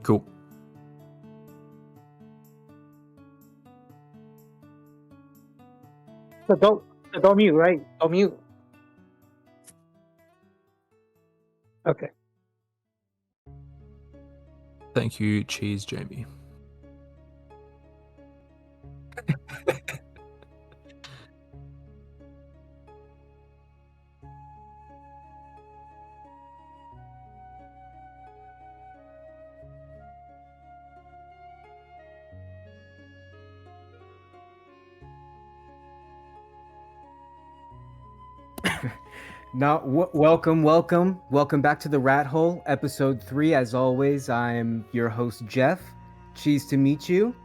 Cool. So don't mute, right? Don't mute. Okay. Thank you, Cheese Jamie. Now, welcome back to the Rat Hole, episode 3. As always, I'm your host Jeff. Cheese to meet you.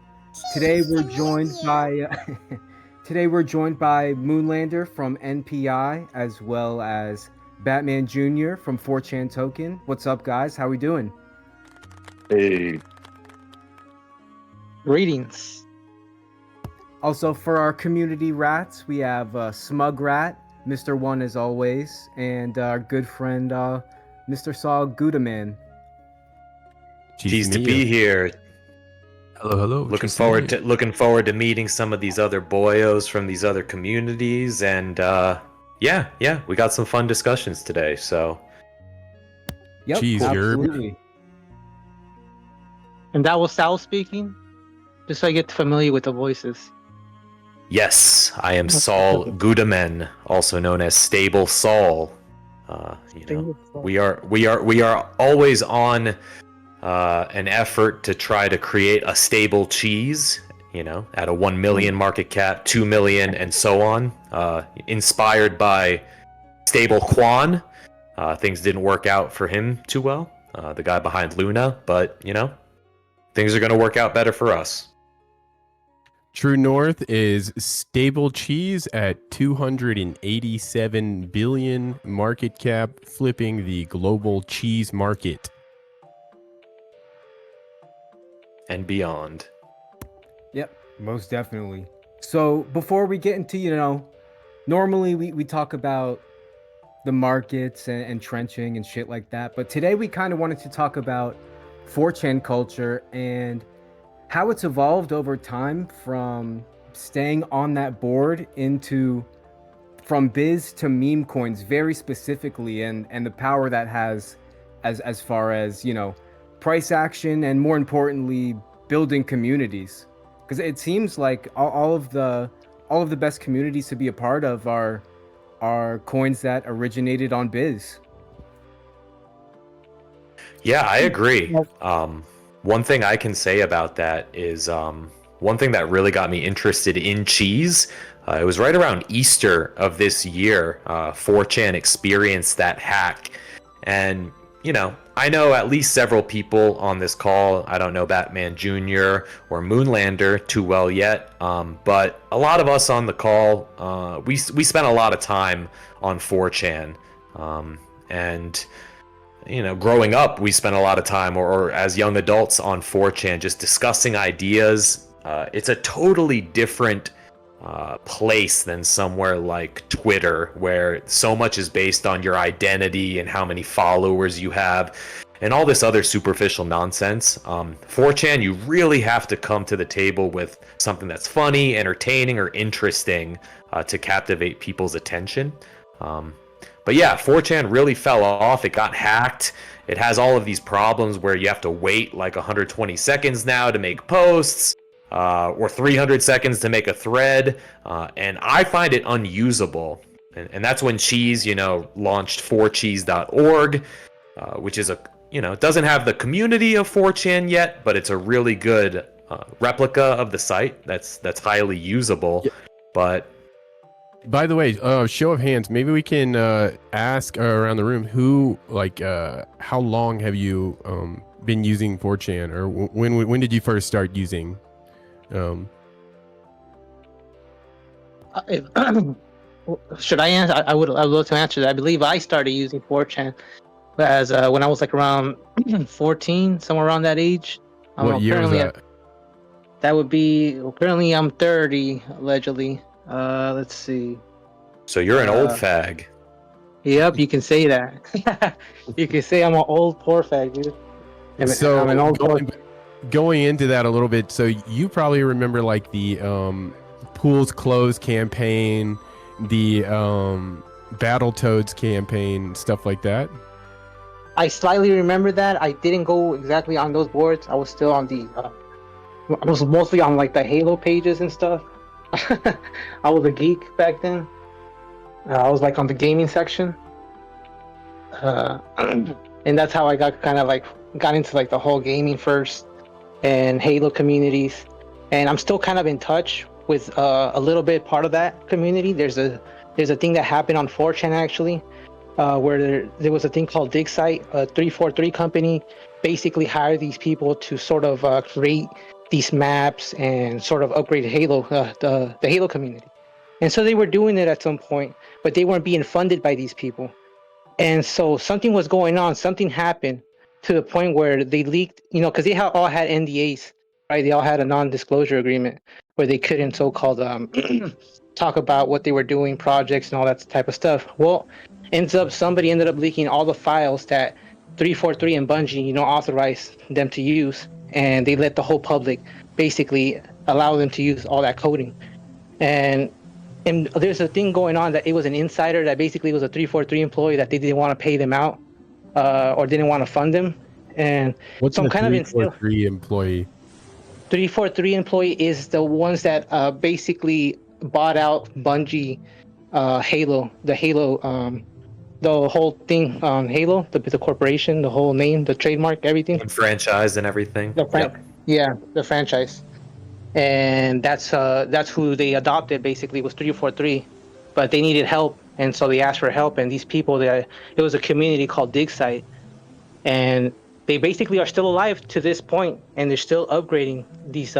Today we're joined by Moonlander from NPI, as well as Batmanjr from 4chan Token. What's up, guys? How we doing? Hey. Greetings. Also, for our community rats, we have Smug Rat, Mr. One as always, and our good friend Mr. Saul Gudaman. Cheese to be here. Hello. Looking forward to meeting some of these other boyos from these other communities, and yeah, we got some fun discussions today. So, Yep, Cheese, absolutely. And that was Sal speaking, just so I get familiar with the voices. yes, I am Saul Gudamen, also known as Stable Saul. We are always on an effort to try to create a stable cheese, at a 1 million market cap, 2 million, and so on. Inspired by Stable Quan. Things didn't work out for him too well, the guy behind Luna, but, things are going to work out better for us. True North is stable cheese at 287 billion market cap, flipping the global cheese market. And beyond. Yep, most definitely. So before we get into, normally we talk about the markets and trenching and shit like that, but today we kind of wanted to talk about 4chan culture and how it's evolved over time from staying on that board from biz to meme coins very specifically, and the power that has as far as, price action, and more importantly, building communities. Because it seems like all of the best communities to be a part of are coins that originated on biz. Yeah, I agree. One thing I can say about that is one thing that really got me interested in cheese. It was right around Easter of this year. 4chan experienced that hack. And, I know at least several people on this call. I don't know Batmanjr or Moonlander too well yet. But a lot of us on the call, we spent a lot of time on 4chan. And growing up, we spent a lot of time, or as young adults, on 4chan, just discussing ideas. It's a totally different place than somewhere like Twitter, where so much is based on your identity and how many followers you have, and all this other superficial nonsense. 4chan, you really have to come to the table with something that's funny, entertaining, or interesting to captivate people's attention. But yeah, 4chan really fell off. It got hacked. It has all of these problems where you have to wait like 120 seconds now to make posts, or 300 seconds to make a thread. And I find it unusable. And that's when Cheese, launched 4cheese.org, which is it doesn't have the community of 4chan yet, but it's a really good replica of the site that's highly usable. Yeah. But By the way, show of hands, maybe we can ask around the room who, how long have you been using 4chan, or when did you first start using? Should I answer? I would love to answer that. I believe I started using 4chan as when I was like around 14, somewhere around that age. What year was that? That would be, currently I'm 30, allegedly. Let's see. So you're an old fag. Yep, you can say that. You can say I'm an old poor fag, dude. So and also, going into that a little bit, so you probably remember like the Pools Closed campaign, the Battletoads campaign, stuff like that. I slightly remember that. I didn't go exactly on those boards. I was still on the. I was mostly on like the Halo pages and stuff. I was a geek back then. I was like on the gaming section, and that's how I got into like the whole gaming first and Halo communities. And I'm still kind of in touch with a little bit part of that community. There's a thing that happened on 4chan actually, where there was a thing called DigSite, a 343 company, basically hired these people to sort of create these maps and sort of upgrade Halo, the Halo community. And so they were doing it at some point, but they weren't being funded by these people. And so something was going on, something happened to the point where they leaked, because they all had NDAs, right? They all had a non-disclosure agreement where they couldn't so-called talk about what they were doing, projects and all that type of stuff. Well, somebody ended up leaking all the files that 343 and Bungie, authorized them to use, and they let the whole public basically allow them to use all that coding. And there's a thing going on that it was an insider that basically was a 343 employee that they didn't want to pay them out, or didn't want to fund them. And What's so I'm a kind of in 343 employee? 343 employee is the ones that basically bought out Bungie, Halo, the whole thing on Halo, the corporation, the whole name, the trademark, everything. Franchise and everything. Yeah, the franchise. And that's who they adopted basically, was 343, but they needed help, and so they asked for help. And these people, it was a community called DigSite, and they basically are still alive to this point, and they're still upgrading these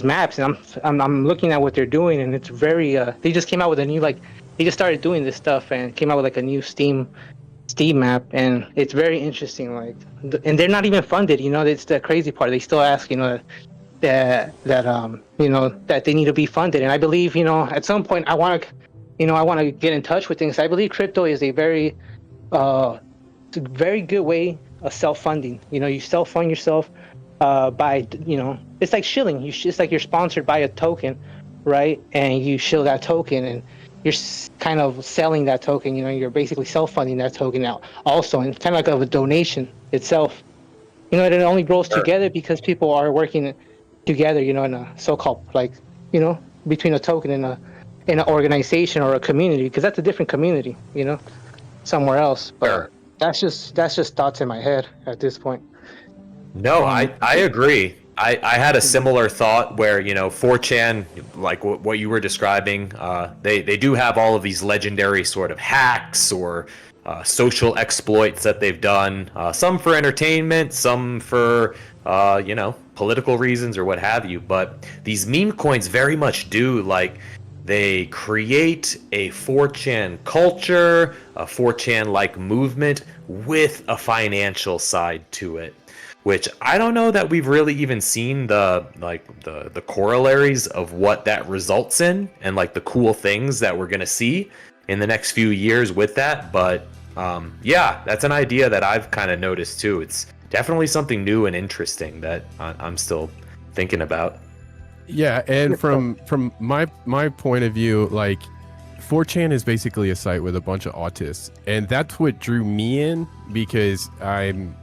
maps. And I'm looking at what they're doing, and it's very they just came out with a new, like, they just started doing this stuff and came out with like a new Steam map, and it's very interesting. Like, and they're not even funded. It's the crazy part. They still ask, that that they need to be funded. And I believe, at some point I want to get in touch with things. I believe crypto is a very good way of self-funding. You self-fund yourself by, it's like shilling. It's like you're sponsored by a token, right? And you shill that token, and you're kind of selling that token. You're basically self-funding that token out also, and kind of like a donation itself. It only grows together because people are working together, in a so-called, like, between a token and an organization or a community, because that's a different community, somewhere else. But Sure. that's just thoughts in my head at this point. No, I agree. I had a similar thought where, 4chan, like what you were describing, they do have all of these legendary sort of hacks or social exploits that they've done, some for entertainment, some for, political reasons or what have you. But these meme coins very much do, like, they create a 4chan culture, a 4chan-like movement with a financial side to it, which I don't know that we've really even seen the corollaries of what that results in, and like the cool things that we're gonna see in the next few years with that. But yeah, that's an idea that I've kind of noticed too. It's definitely something new and interesting that I'm still thinking about. Yeah, and from my point of view, like, 4chan is basically a site with a bunch of autists, and that's what drew me in, because I'm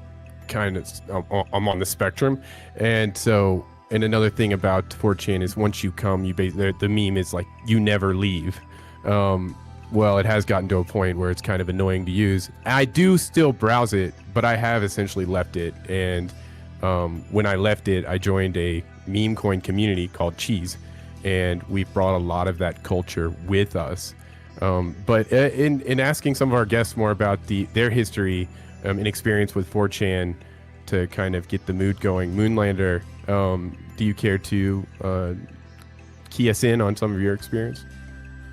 on the spectrum. And so, and another thing about 4chan is once you come, the meme is like, you never leave. Well, it has gotten to a point where it's kind of annoying to use. I do still browse it, but I have essentially left it. And when I left it, I joined a meme coin community called Cheese, and we've brought a lot of that culture with us. But in asking some of our guests more about their history and experience with 4chan to kind of get the mood going, Moonlander, do you care to key us in on some of your experience?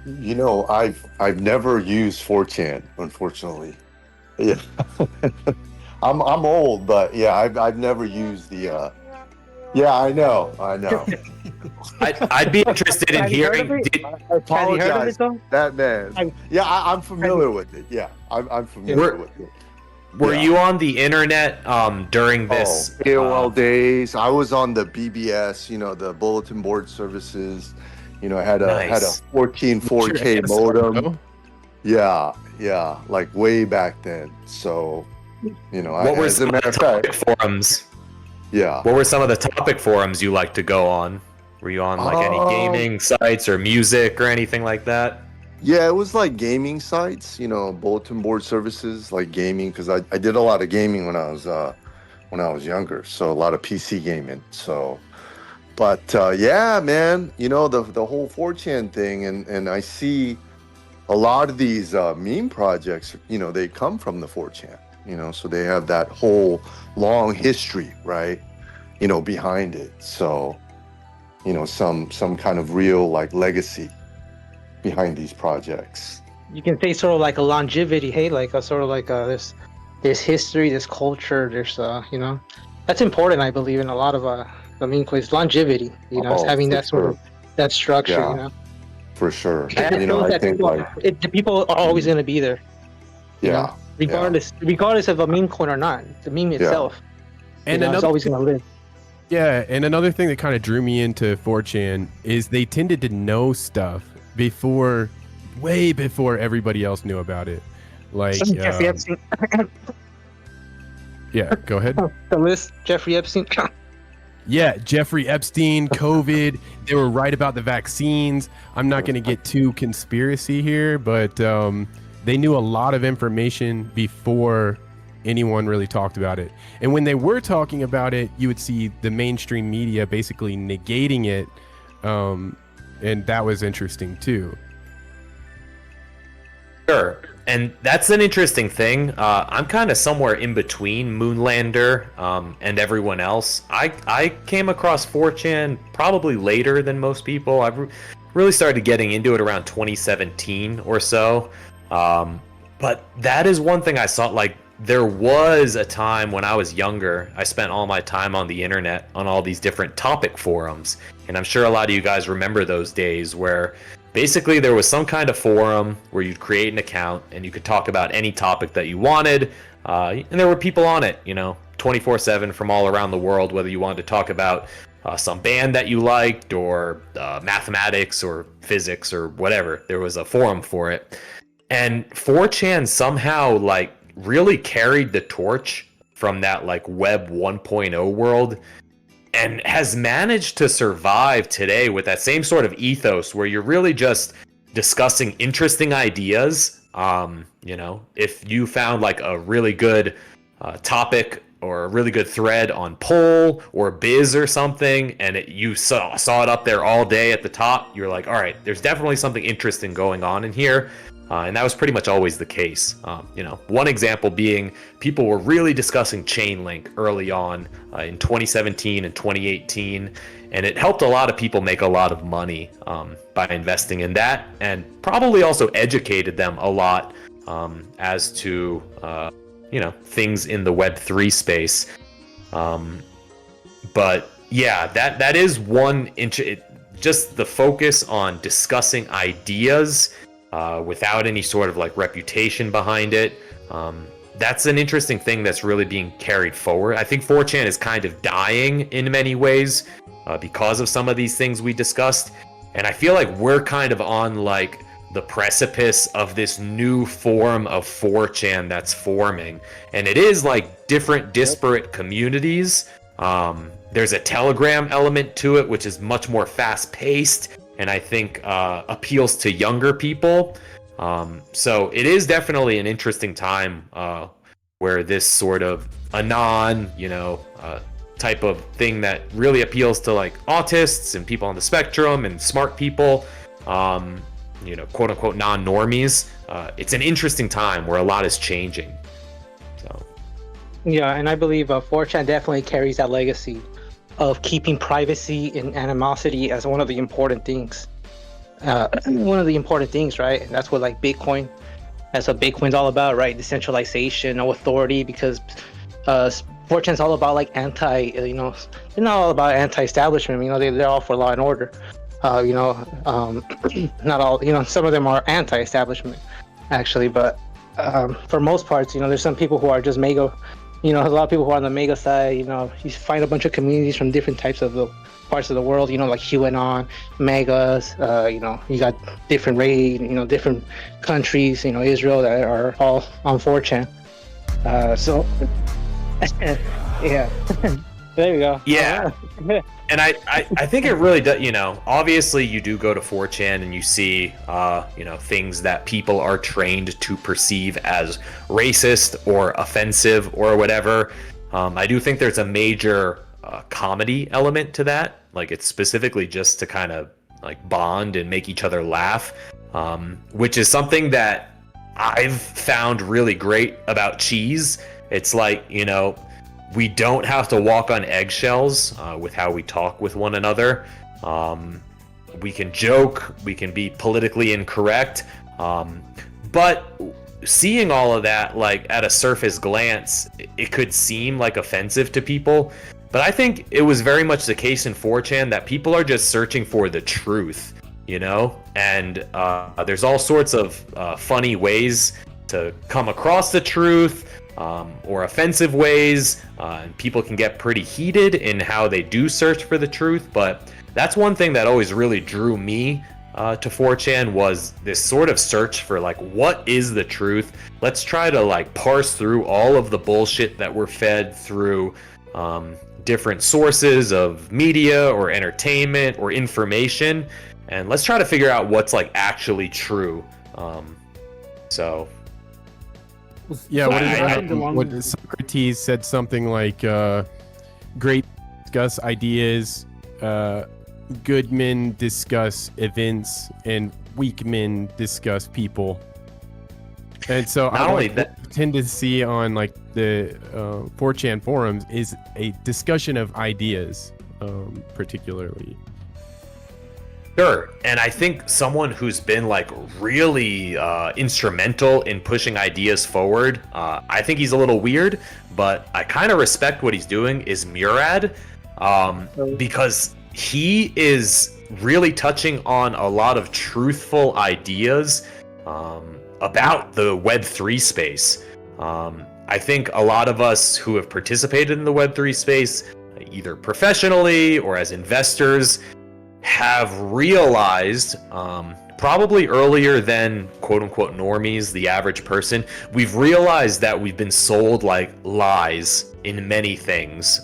I've never used 4chan, unfortunately. Yeah, I'm old, but yeah, I've never used the. Yeah, I know. I'd be interested in hearing. I apologize, Batman. Yeah, I'm familiar with it. Yeah, I'm familiar with it. Were Yeah. you on the internet during this? AOL days. I was on the BBS, the bulletin board services. I had a Nice. 14 What's your 4K ASL, modem. bro? Yeah, like way back then. So, What were as a some of matter the of fact, topic forums? yeah. What were some of the topic forums you like to go on? Were you on like any gaming sites or music or anything like that? Yeah, it was like gaming sites, bulletin board services, like gaming, because I did a lot of gaming when I was younger, so a lot of PC gaming. So, but yeah, man, the whole 4chan thing, and I see a lot of these meme projects, they come from the 4chan, so they have that whole long history, right? Behind it. So, some kind of real like legacy behind these projects. You can say sort of like a longevity, hey, like a sort of like this history, this culture, there's that's important, I believe, in a lot of the meme coins. Longevity, it's having For that sort of that structure, Yeah. For sure. Because it shows I that think people, like, the people are always going to be there, yeah, regardless of a meme coin or not. The meme itself, And it's another always going to live. Yeah, and another thing that kind of drew me into 4chan is they tended to know stuff way before everybody else knew about it. Like, Jeffrey Epstein, yeah, go ahead. the list, Jeffrey Epstein. Yeah, Jeffrey Epstein, COVID. They were right about the vaccines. I'm not going to get too conspiracy here, but they knew a lot of information before anyone really talked about it. And when they were talking about it, you would see the mainstream media basically negating it. And that was interesting too. Sure. And that's an interesting thing. I'm kind of somewhere in between Moonlander and everyone else. I came across 4chan probably later than most people. I've really started getting into it around 2017 or so. But that is one thing I saw. Like, there was a time when I was younger, I spent all my time on the internet on all these different topic forums. And I'm sure a lot of you guys remember those days where basically there was some kind of forum where you'd create an account and you could talk about any topic that you wanted. And there were people on it, 24/7 from all around the world, whether you wanted to talk about some band that you liked or mathematics or physics or whatever. There was a forum for it. And 4chan somehow really carried the torch from that web 1.0 world and has managed to survive today with that same sort of ethos where you're really just discussing interesting ideas. If you found a really good topic or a really good thread on Poll or Biz or something, and you saw it up there all day at the top, you're like, all right, there's definitely something interesting going on in here. And that was pretty much always the case. One example being people were really discussing Chainlink early on in 2017 and 2018, and it helped a lot of people make a lot of money by investing in that, and probably also educated them a lot as to things in the Web3 space. But yeah, that is one just the focus on discussing ideas without any sort of reputation behind it. That's an interesting thing that's really being carried forward. I think 4chan is kind of dying in many ways because of some of these things we discussed. And I feel like we're kind of on the precipice of this new form of 4chan that's forming. And it is different disparate communities. There's a Telegram element to it, which is much more fast paced, and I think appeals to younger people. So it is definitely an interesting time where this sort of anon, type of thing that really appeals to autists and people on the spectrum and smart people, quote unquote non-normies. It's an interesting time where a lot is changing. So Yeah, and I believe 4chan definitely carries that legacy of keeping privacy and animosity as one of the important things. Right? And that's what Bitcoin, that's what Bitcoin's all about, right? Decentralization, no authority, because 4chan's all about they're not all about anti-establishment. They're all for law and order. Not all. Some of them are anti-establishment, actually, but for most parts, there's some people who are just mega. A lot of people who are on the mega side. You find a bunch of communities from different types of the parts of the world. Like QAnon, megas. You got different different countries. Israel that are all on 4chan. So, yeah. There you go. Yeah. And I think it really does, obviously you do go to 4chan and you see, things that people are trained to perceive as racist or offensive or whatever. I do think there's a major comedy element to that. Like, it's specifically just to kind of like bond and make each other laugh, which is something that I've found really great about Cheese. It's like, we don't have to walk on eggshells with how we talk with one another. We can joke, we can be politically incorrect, but seeing all of that, like, at a surface glance, it could seem like offensive to people. But I think it was very much the case in 4chan that people are just searching for the truth, and there's all sorts of funny ways to come across the truth. Or offensive ways, and people can get pretty heated in how they do search for the truth. But that's one thing that always really drew me to 4chan, was this sort of search for, like, what is the truth? Let's try to, like, parse through all of the bullshit that we're fed through different sources of media or entertainment or information, and let's try to figure out what's, like, actually true. So Yeah, So what Socrates said something like, great discuss ideas, good men discuss events, and weak men discuss people. And so Not only that, tend to see on like the 4chan forums is a discussion of ideas, particularly. sure. And I think someone who's been like really instrumental in pushing ideas forward, I think he's a little weird, but I kind of respect what he's doing, is Murad, because he is really touching on a lot of truthful ideas about the Web3 space. I think a lot of us who have participated in the Web3 space, either professionally or as investors, have realized, probably earlier than quote-unquote normies, the average person, we've realized that we've been sold like lies in many things.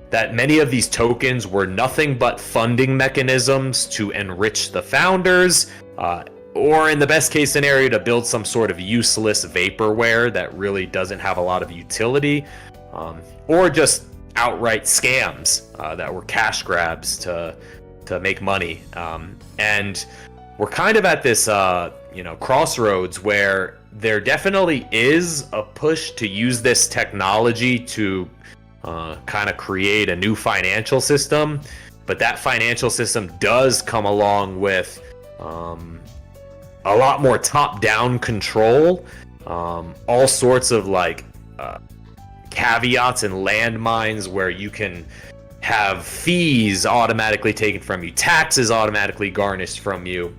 That many of these tokens were nothing but funding mechanisms to enrich the founders, or in the best case scenario, to build some sort of useless vaporware that really doesn't have a lot of utility, or just outright scams that were cash grabs to make money. And we're kind of at this crossroads where there definitely is a push to use this technology to kind of create a new financial system, but that financial system does come along with a lot more top-down control, all sorts of like caveats and landmines where you can have fees automatically taken from you, taxes automatically garnished from you.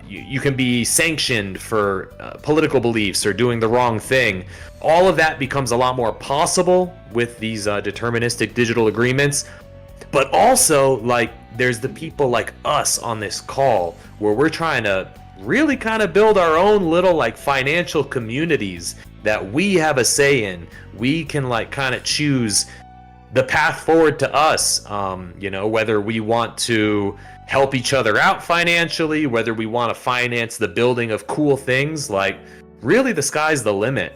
You can be sanctioned for political beliefs or doing the wrong thing. All of that becomes a lot more possible with these deterministic digital agreements. But also, like, there's the people like us on this call where we're trying to really kind of build our own little like financial communities that we have a say in. We can like kind of choose the path forward to us, whether we want to help each other out financially, whether we want to finance the building of cool things. Like, really, the sky's the limit.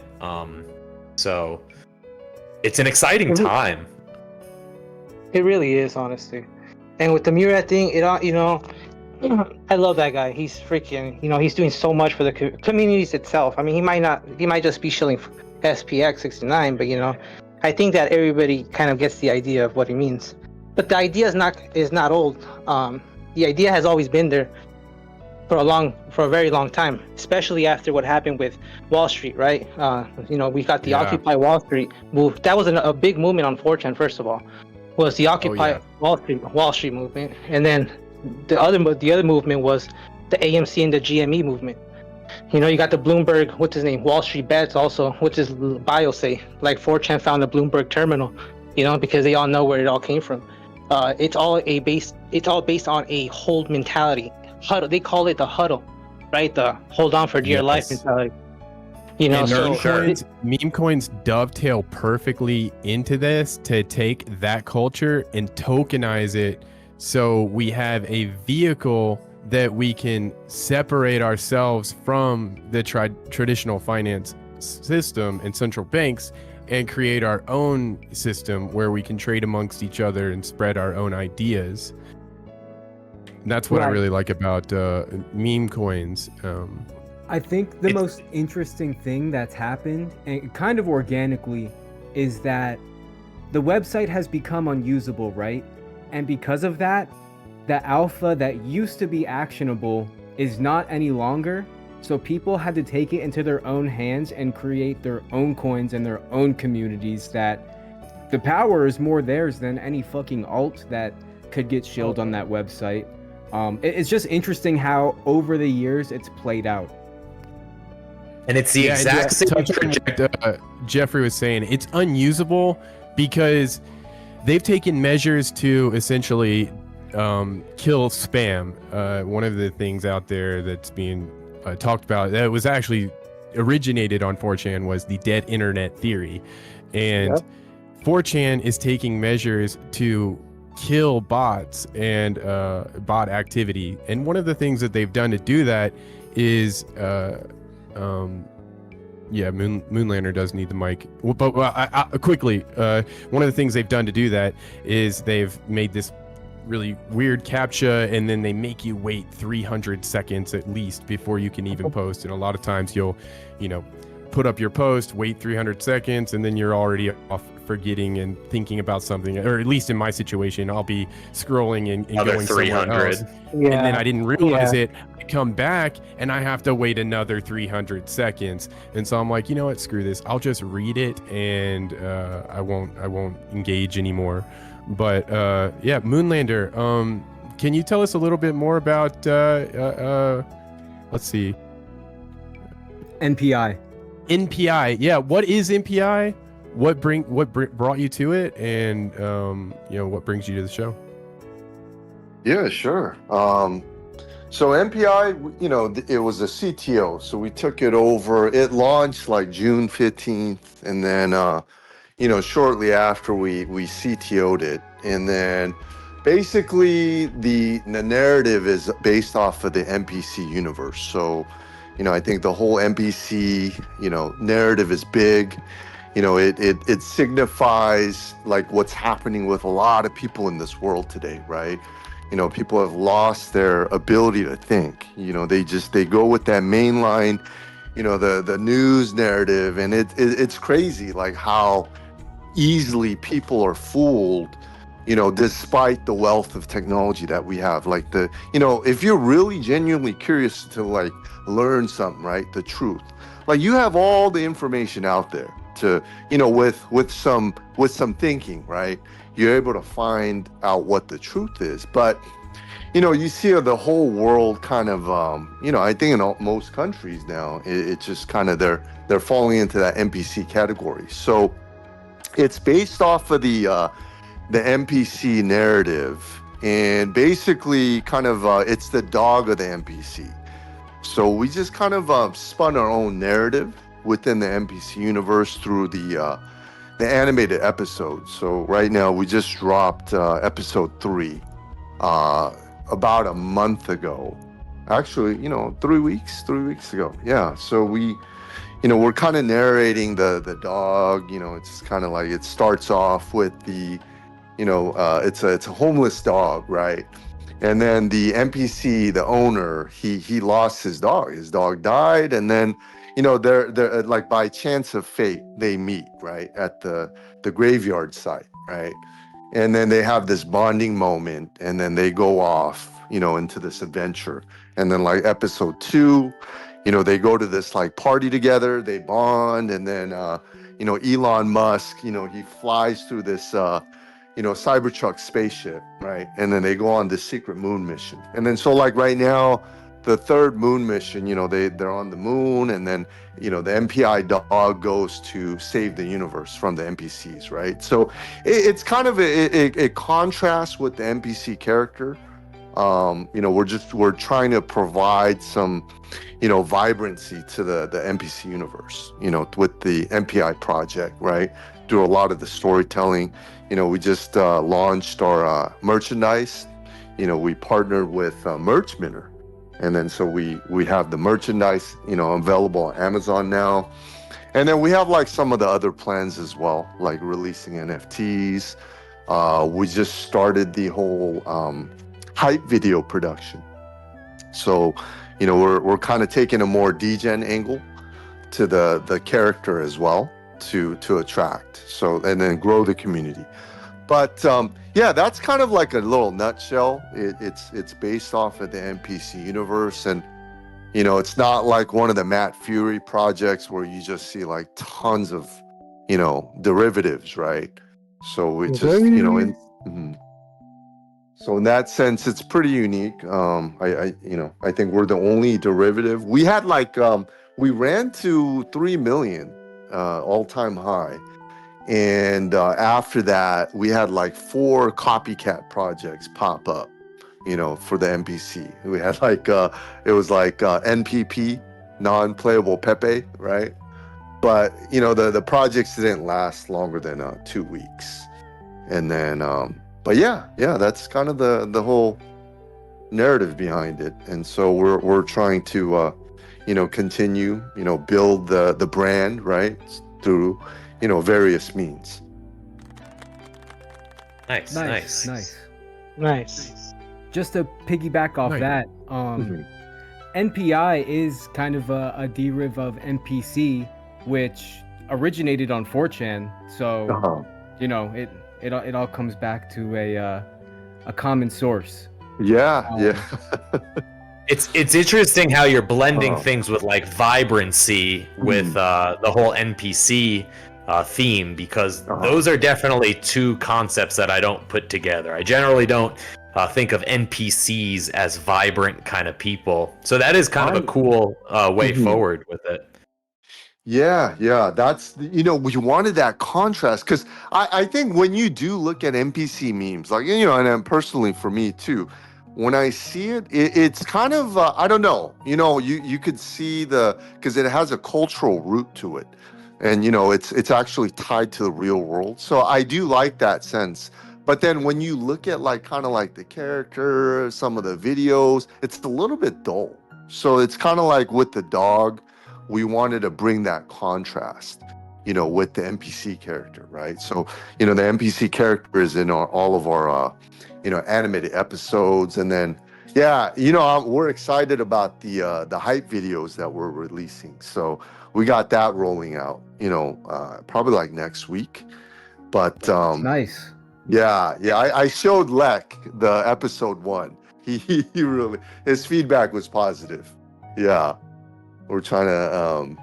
So it's an exciting time. It really is, honestly. And with the Murad thing, I love that guy. He's freaking, he's doing so much for the communities itself. I mean, he might just be shilling SPX 69, but I think that everybody kind of gets the idea of what he means. But the idea is not old. The idea has always been there for a very long time, especially after what happened with Wall Street, right? We got the Occupy Wall Street move. That was a big movement on 4chan, first of all, was the Occupy Wall Street movement. And then the other movement was the AMC and the GME movement. You know, you got the Bloomberg, what's his name, Wall Street Bets also, what's his bio say? Like 4chan found the Bloomberg terminal, you know, because they all know where it all came from. It's all based on a hold mentality. Huddle, they call it the huddle, right? The hold on for dear life Yes. mentality. You know, And so meme coins dovetail perfectly into this to take that culture and tokenize it, so we have a vehicle that we can separate ourselves from the traditional finance system and central banks and create our own system where we can trade amongst each other and spread our own ideas. And that's what I Right. really like about meme coins. I think the most interesting thing that's happened, and kind of organically, is that the website has become unusable, right? And because of that, the alpha that used to be actionable is not any longer. So people had to take it into their own hands and create their own coins and their own communities, that the power is more theirs than any fucking alt that could get shilled on that website. It's just interesting how over the years it's played out. And it's the exact same what Jeffrey was saying. It's unusable because they've taken measures to essentially kill spam. One of the things out there that's being talked about that was actually originated on 4chan was the dead internet theory. And 4chan is taking measures to kill bots and bot activity. And one of the things that they've done to do that is Moonlander does need the mic. But quickly, one of the things they've done to do that is they've made this really weird captcha, and then they make you wait 300 seconds at least before you can even post. And a lot of times you'll, put up your post, wait 300 seconds, and then you're already off forgetting and thinking about something. Or at least in my situation, I'll be scrolling and going somewhere else. And then I didn't realize it. I come back and I have to wait another 300 seconds. And so I'm like, you know what, screw this. I'll just read it, and I won't engage anymore. But Moonlander, can you tell us a little bit more about let's see, NPI? Yeah, what is NPI? What brought you to it, and what brings you to the show? Yeah, sure. So NPI, it was a CTO, so we took it over. It launched like June 15th, and then shortly after we CTO'd it, and then basically the narrative is based off of the NPC universe. So I think the whole NPC narrative is big. It signifies like what's happening with a lot of people in this world today, right? People have lost their ability to think. They go with that mainline, the news narrative, and it's crazy like how easily people are fooled, despite the wealth of technology that we have. Like if you're really genuinely curious to like learn something, right, the truth, like you have all the information out there to, with some thinking, right, you're able to find out what the truth is. But you see the whole world kind of I think in most countries now, it's just kind of they're falling into that NPC category. So it's based off of the NPC narrative, and basically kind of it's the dog of the NPC. So we just kind of spun our own narrative within the NPC universe through the animated episodes. So right now we just dropped episode 3 about a month ago. Actually, 3 weeks ago. Yeah. So we're kind of narrating the dog. It's just kind of like it starts off with the, it's a homeless dog, right? And then the NPC, the owner, he lost his dog. His dog died, and then they're like by chance of fate they meet right at the graveyard site, right? And then they have this bonding moment, and then they go off, into this adventure. And then like episode 2, they go to this like party together, they bond, and then Elon Musk, he flies through this Cybertruck spaceship, right? And then they go on this secret moon mission. And then so like right now, the third moon mission, they're on the moon, and then the MPI dog goes to save the universe from the NPCs, right? So it's kind of a contrast with the NPC character. We're trying to provide some vibrancy to the NPC universe, with the MPI project, right? Do a lot of the storytelling. We just launched our merchandise. We partnered with Merchminter, and then so we have the merchandise available on Amazon now, and then we have like some of the other plans as well, like releasing NFTs. We just started the whole hype video production, so we're kind of taking a more degen angle to the character as well, to attract, so, and then grow the community. But yeah, that's kind of like a little nutshell. It's based off of the NPC universe, and it's not like one of the Matt Fury projects where you just see like tons of derivatives, right? So we just so in that sense, it's pretty unique. I think we're the only derivative. We had like we ran to 3 million all-time high. And after that, we had like 4 copycat projects pop up, for the NPC. We had like, it was like NPP, non-playable Pepe, right? But, the projects didn't last longer than 2 weeks. And then, but yeah, that's kind of the whole narrative behind it. And so we're trying to, continue, build the brand, right? Through various means. Nice. Just to piggyback off Nice. that, NPI is kind of a derivative of NPC, which originated on 4chan. So it all comes back to a common source. Yeah. It's interesting how you're blending things with like vibrancy with the whole NPC theme, because those are definitely 2 concepts that I don't put together. I generally don't think of NPCs as vibrant kind of people. So that is kind of a cool way forward with it. Yeah. That's, we wanted that contrast, because I think when you do look at NPC memes, like, and then personally for me too, when I see it's kind of, I don't know, you could see because it has a cultural root to it. And, it's actually tied to the real world. So I do like that sense. But then when you look at like kind of like the character, some of the videos, it's a little bit dull. So it's kind of like with the dog, we wanted to bring that contrast, with the NPC character, right? So, the NPC character is in all of our, animated episodes. And then, we're excited about the hype videos that we're releasing. So we got that rolling out, probably like next week. But Nice. Yeah. I showed Lek the episode 1. He really, his feedback was positive. Yeah, we're trying to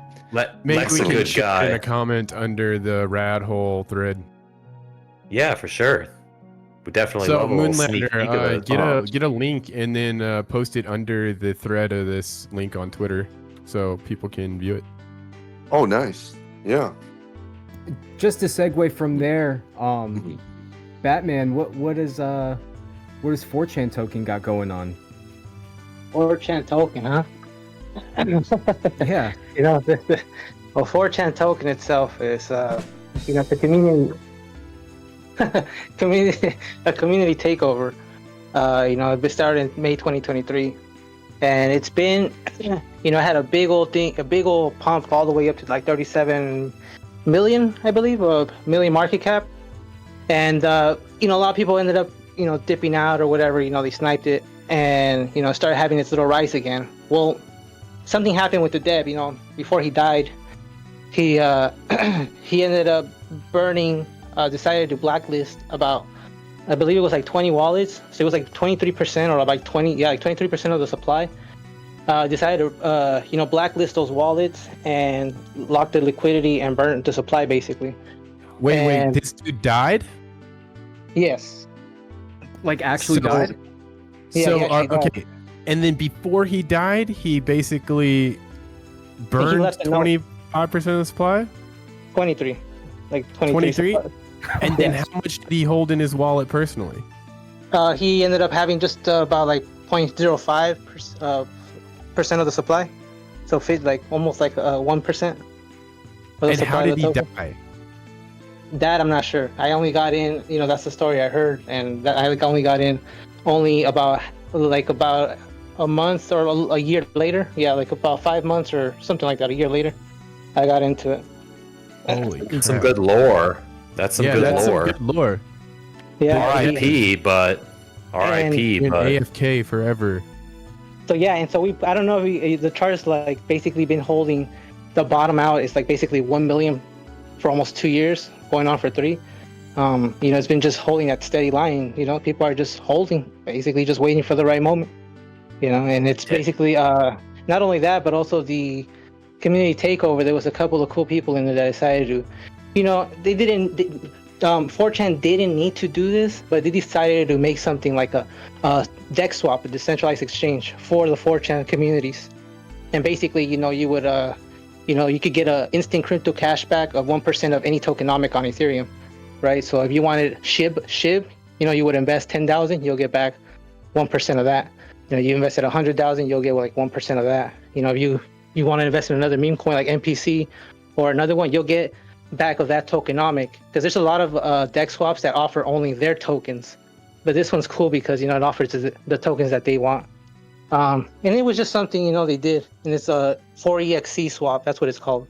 Maybe Lex we a can good share guy. in a comment under the rad hole thread. Yeah, for sure. We definitely So love a little sneak peek of Moonlander, it. get a link and then post it under the thread of this link on Twitter, so people can view it. Oh, nice. Yeah. Just to segue from there, Batman, what is 4chan token got going on? 4chan token, huh? Yeah. Well, 4chan token itself is, the community, a community takeover. It started in May 2023, and it's been, had a big old pump all the way up to like 37 million, I believe, million market cap. And a lot of people ended up, dipping out or whatever. They sniped it and started having its little rise again. Well, something happened with the dev. Before he died, he he ended up burning. Decided to blacklist about, I believe it was like 20 wallets. So it was like 23% or like 23% of the supply. Decided to blacklist those wallets and lock the liquidity and burn the supply basically. Wait, this dude died? Yes. Like actually died? Yeah, So he actually died. okay, And then before he died, he basically burned left a note. 25% of the supply. 23, like 23. 23? supplies. And then Yes. how much did he hold in his wallet personally? He ended up having just about like 0.05 percent of the supply, so fit like almost like 1%. And how did he die? That I'm not sure. I only got in, that's the story I heard, and that I only got in only about a month or a year later. Yeah, like about 5 months or something like that. A year later, I got into it. Holy crap. Some good lore. That's some good that's lore. some good lore. Yeah. R.I.P. But R.I.P. You're But AFK forever. So yeah, and so I don't know if the chart's like basically been holding the bottom out. It's like basically 1 million for almost 2 years, going on for 3. It's been just holding that steady line. People are just holding, basically just waiting for the right moment. And it's basically not only that, but also the community takeover. There was a couple of cool people in there that decided to, they didn't. 4chan didn't need to do this, but they decided to make something like a dex swap, a decentralized exchange for the 4chan communities. And basically, you would, you could get a instant crypto cashback of 1% of any tokenomic on Ethereum, right? So if you wanted SHIB, you would invest 10,000, you'll get back 1% of that. You invested 100,000, you'll get like 1% of that. If you want to invest in another meme coin like NPC or another one, you'll get back of that tokenomic, because there's a lot of dex swaps that offer only their tokens, but this one's cool because it offers the tokens that they want. And it was just something they did, and it's a 4EXC swap. That's what it's called.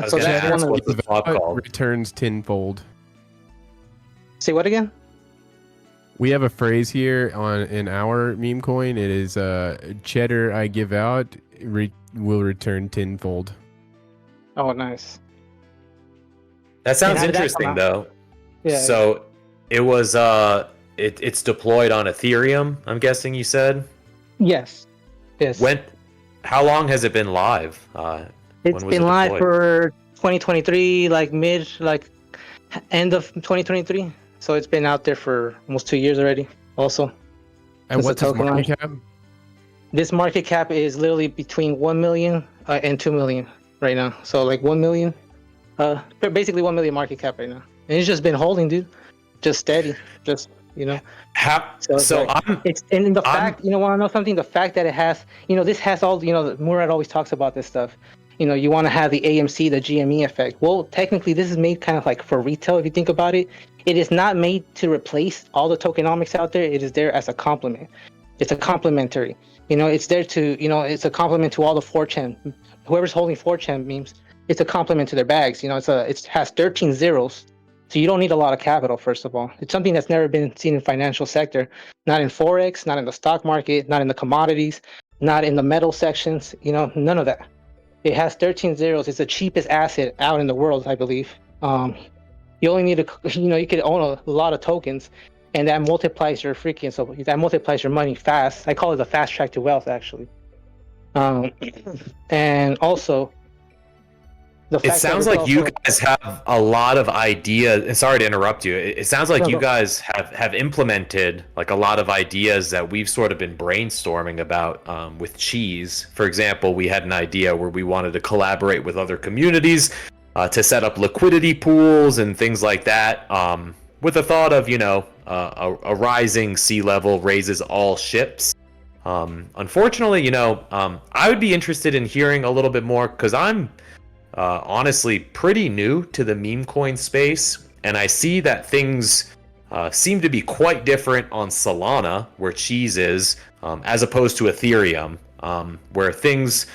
So that's what the swap called. Returns tenfold. Say what again? We have a phrase here in our meme coin. It is cheddar I give out will return tenfold. Oh, nice. That sounds how did that interesting, come though. Yeah. So it was it's deployed on Ethereum, I'm guessing you said? Yes. How long has it been live? It's been live for 2023, end of 2023. So it's been out there for almost 2 years already. Also. And what's the market cap? This market cap is literally between 1 million and 2 million right now. So like 1 million, basically 1 million market cap right now. And it's just been holding, dude. Just steady. Just, it's, and the fact, want to know something? The fact that it has, this has all, Murad always talks about this stuff. You want to have the AMC, the GME effect. Well, technically, this is made kind of like for retail, if you think about it. It is not made to replace all the tokenomics out there. It is there as a complement. It's a complementary. It's there to, it's a complement to all the 4chan. Whoever's holding 4chan memes, it's a complement to their bags. It has 13 zeros. So you don't need a lot of capital, first of all. It's something that's never been seen in financial sector. Not in Forex, not in the stock market, not in the commodities, not in the metal sections, none of that. It has 13 zeros. It's the cheapest asset out in the world, I believe. You only need you could own a lot of tokens, and that multiplies your that multiplies your money fast. I call it the fast track to wealth, actually. And also, it sounds like you guys have a lot of ideas. And sorry to interrupt you. It sounds like you guys have implemented like a lot of ideas that we've sort of been brainstorming about with Cheese. For example, we had an idea where we wanted to collaborate with other communities to set up liquidity pools and things like that, with the thought of a rising sea level raises all ships. Unfortunately, I would be interested in hearing a little bit more, because I'm honestly pretty new to the meme coin space, and I see that things seem to be quite different on Solana, where Cheese is, as opposed to Ethereum, where things,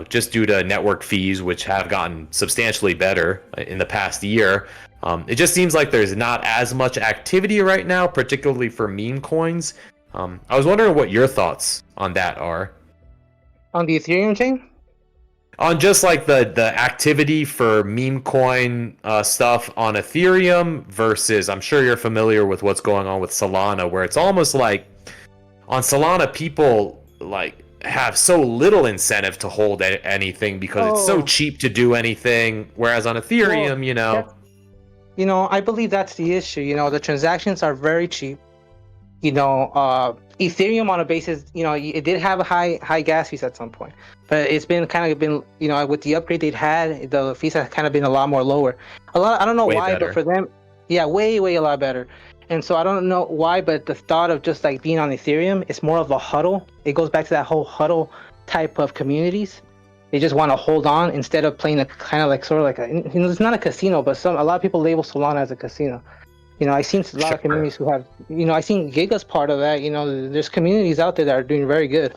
just due to network fees, which have gotten substantially better in the past year, it just seems like there's not as much activity right now, particularly for meme coins. I was wondering what your thoughts on that are. On the Ethereum chain? On just like the activity for meme coin stuff on Ethereum versus, I'm sure you're familiar with what's going on with Solana, where it's almost like on Solana people like have so little incentive to hold anything because it's so cheap to do anything, whereas on Ethereum, I believe that's the issue. The transactions are very cheap. Ethereum on a basis, it did have a high gas fees at some point, but it's been kind of been, with the upgrade they've had, the fees have kind of been a lot more lower. I don't know Way why, better. but for them, yeah, way a lot better. And so I don't know why, but the thought of just like being on Ethereum, it's more of a huddle. It goes back to that whole huddle type of communities. They just want to hold on instead of playing a kind of like sort of like it's not a casino, but a lot of people label Solana as a casino. I've seen a lot of communities who have, I've seen Giga's part of that. There's communities out there that are doing very good.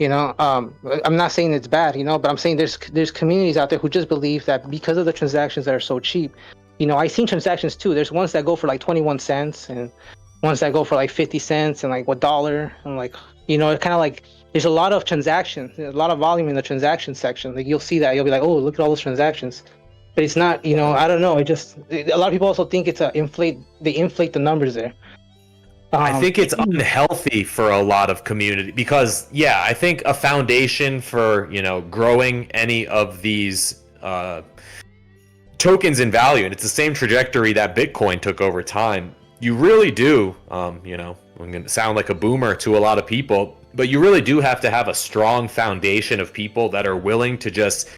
I'm not saying it's bad, but I'm saying there's communities out there who just believe that because of the transactions that are so cheap. I've seen transactions too. There's ones that go for like 21 cents and ones that go for like 50 cents and like $1. And like, it kind of like there's a lot of transactions, a lot of volume in the transaction section. Like you'll see that, you'll be like, oh, look at all those transactions. But it's not, I don't know. A lot of people also think they inflate the numbers there. I think it's unhealthy for a lot of community because, yeah, I think a foundation for, growing any of these tokens in value, and it's the same trajectory that Bitcoin took over time. You really do, I'm going to sound like a boomer to a lot of people, but you really do have to have a strong foundation of people that are willing to just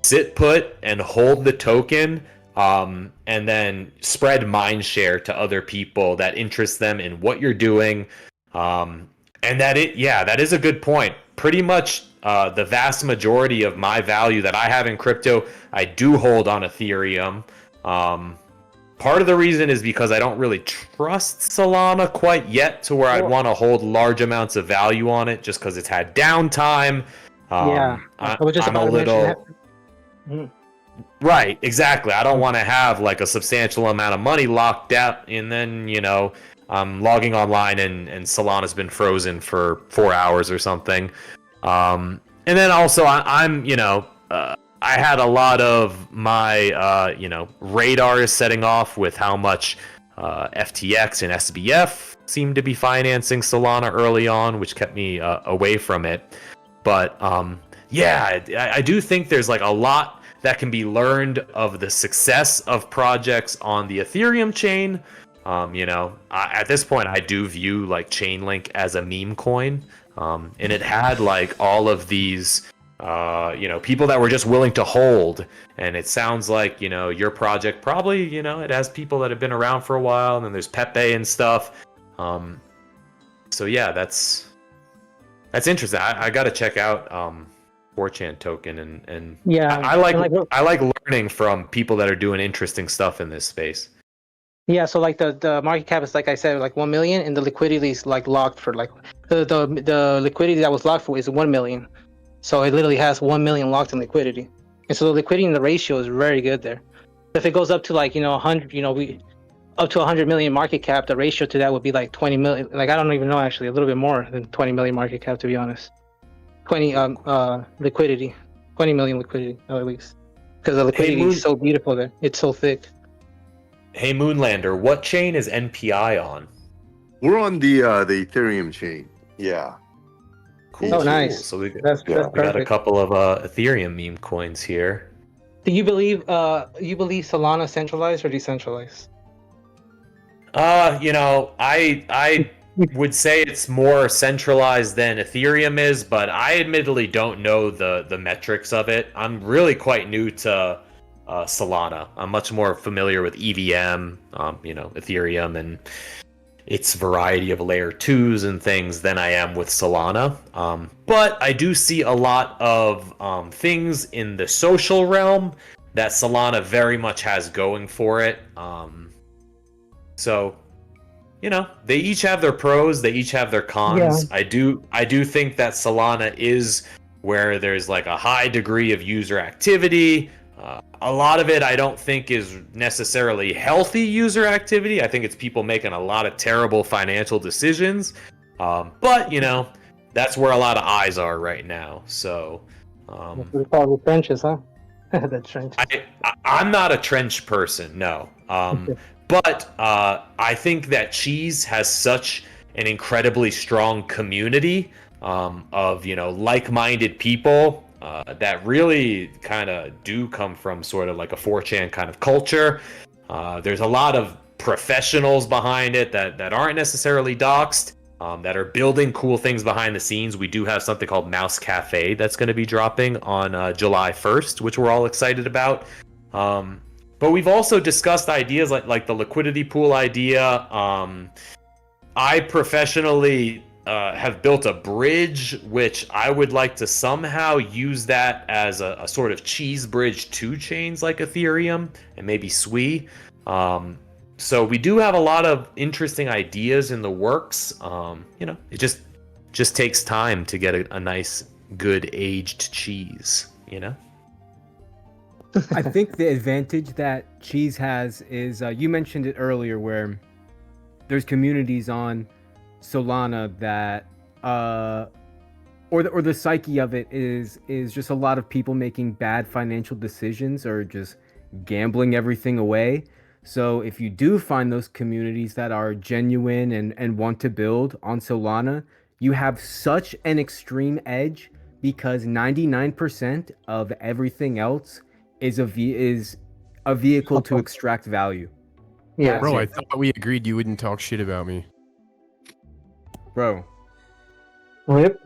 sit put and hold the token, and then spread mind share to other people that interest them in what you're doing. And that is a good point. Pretty much the vast majority of my value that I have in crypto, I do hold on Ethereum. Part of the reason is because I don't really trust Solana quite yet to where I'd want to hold large amounts of value on it just because it's had downtime. I was just I'm a about to little... mention that. Right, exactly. I don't want to have like a substantial amount of money locked out and then, I'm logging online and Solana's been frozen for 4 hours or something. And then also I had a lot of my, radars setting off with how much FTX and SBF seemed to be financing Solana early on, which kept me away from it. But I do think there's like a lot that can be learned of the success of projects on the Ethereum chain. At this point, I do view like Chainlink as a meme coin, and it had like all of these, people that were just willing to hold. And it sounds like, your project probably, it has people that have been around for a while, and then there's Pepe and stuff. So yeah, that's interesting. I got to check out 4chan token and Yeah, I like learning from people that are doing interesting stuff in this space. Yeah, so like the market cap is, like I said, like 1 million, and the liquidity is like locked for like the liquidity that was locked for is 1 million. So it literally has 1 million locked in liquidity, and so the liquidity in the ratio is very good there. If it goes up to like 100, up to 100 million market cap, the ratio to that would be like 20 million. Like I don't even know, actually a little bit more than 20 million market cap, to be honest. 20 liquidity, 20 million liquidity at least, because the liquidity is so beautiful there. It's so thick. Hey Moonlander, what chain is NPI on? We're on the Ethereum chain. Yeah. Cool. Oh, nice. So we got That's a couple of Ethereum meme coins here. Do you believe Solana centralized or decentralized? I would say it's more centralized than Ethereum is, but I admittedly don't know the metrics of it. I'm really quite new to Solana. I'm much more familiar with EVM, Ethereum and its variety of layer 2s and things than I am with Solana. But I do see a lot of things in the social realm that Solana very much has going for it. So, they each have their pros, they each have their cons. Yeah. I do think that Solana is where there's like a high degree of user activity. A lot of it I don't think is necessarily healthy user activity. I think it's people making a lot of terrible financial decisions. But, that's where a lot of eyes are right now. So, we call the trenches, huh? The trench. I'm not a trench person, no. But I think that Cheese has such an incredibly strong community of, like-minded people that really kind of do come from sort of like a 4chan kind of culture. There's a lot of professionals behind it that aren't necessarily doxed. that are building cool things behind the scenes. We do have something called Mouse Cafe that's going to be dropping on July 1st, which we're all excited about. But we've also discussed ideas like the liquidity pool idea. I professionally have built a bridge, which I would like to somehow use that as a sort of cheese bridge to chains like Ethereum and maybe Sui. So we do have a lot of interesting ideas in the works. It just takes time to get a nice, good aged cheese. I think the advantage that cheese has is you mentioned it earlier, where there's communities on Solana that or the psyche of it is just a lot of people making bad financial decisions or just gambling everything away. So if you do find those communities that are genuine and want to build on Solana, you have such an extreme edge, because 99% of everything else is a vehicle to extract value. Yeah. Bro, I thought we agreed you wouldn't talk shit about me. Bro, Yep.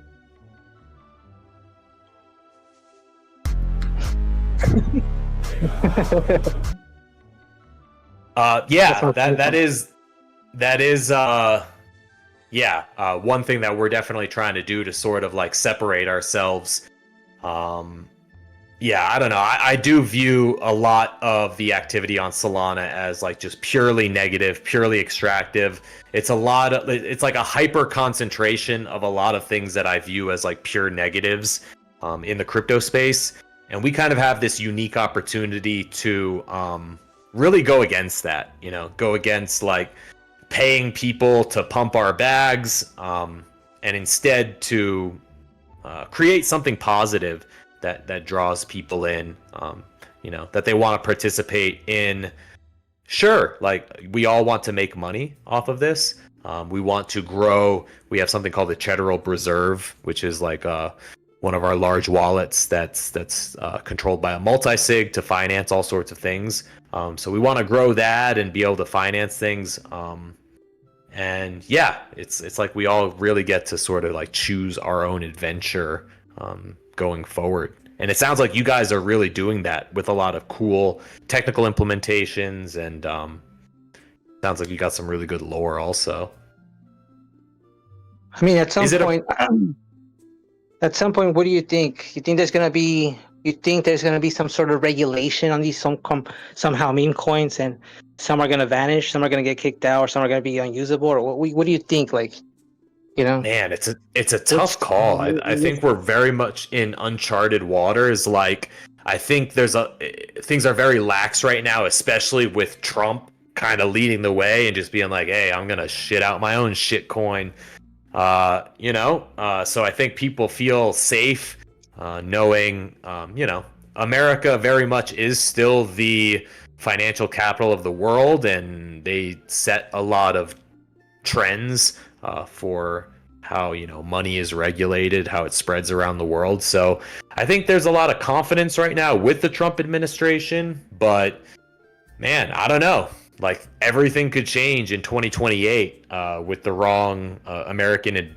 One thing that we're definitely trying to do to sort of like separate ourselves. I don't know. I do view a lot of the activity on Solana as like just purely negative, purely extractive. It's like a hyper concentration of a lot of things that I view as like pure negatives in the crypto space. And we kind of have this unique opportunity to really go against that, go against like paying people to pump our bags, and instead to create something positive that draws people in, that they want to participate in. Sure, like we all want to make money off of this. We want to grow. We have something called the Federal Reserve, which is like one of our large wallets that's controlled by a multi-sig to finance all sorts of things. So we want to grow that and be able to finance things. And yeah, it's like we all really get to sort of like choose our own adventure going forward. And it sounds like you guys are really doing that with a lot of cool technical implementations, and sounds like you got some really good lore also. I mean, at some point, what do you think? You think there's gonna be some sort of regulation on these somehow meme coins, and some are gonna vanish, some are gonna get kicked out, or some are gonna be unusable, or what do you think? Like, Man, it's a tough call. I think we're very much in uncharted waters. Like, I think things are very lax right now, especially with Trump kind of leading the way and just being like, hey, I'm gonna shit out my own shit coin. So I think people feel safe knowing, America very much is still the financial capital of the world, and they set a lot of trends for how money is regulated, how it spreads around the world. So I think there's a lot of confidence right now with the Trump administration, but man, I don't know. Like, everything could change in 2028 with the wrong American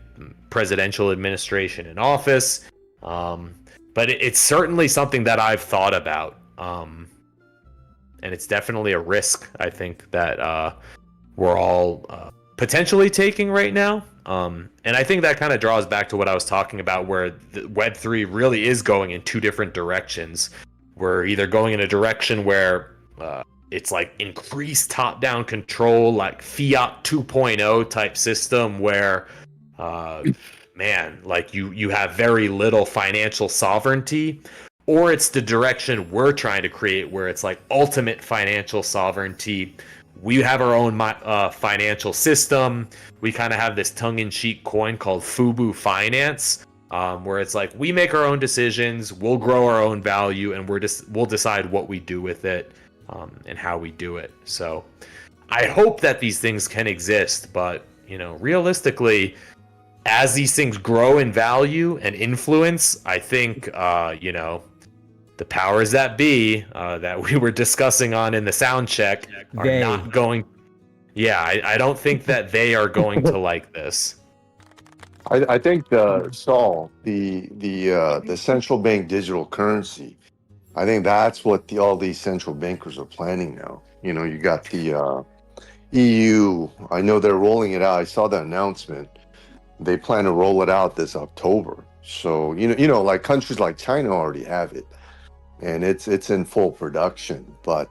presidential administration in office. But it's certainly something that I've thought about. And it's definitely a risk, I think, that we're all potentially taking right now. And I think that kind of draws back to what I was talking about, where the Web3 really is going in two different directions. We're either going in a direction where it's like increased top-down control, like Fiat 2.0 type system, where like you have very little financial sovereignty, or it's the direction we're trying to create, where it's like ultimate financial sovereignty. We have our own financial system. We kind of have this tongue-in-cheek coin called Fubu Finance, where it's like we make our own decisions, we'll grow our own value, and we'll decide what we do with it, and how we do it. So I hope that these things can exist, but realistically, as these things grow in value and influence, I think the powers that be that we were discussing on in the sound check are not going. Yeah, I don't think that they are going to like this. I think the central bank digital currency. I think that's what all these central bankers are planning now. You know, you got the EU. I know they're rolling it out. I saw the announcement. They plan to roll it out this October. So like countries like China already have it, and it's in full production. But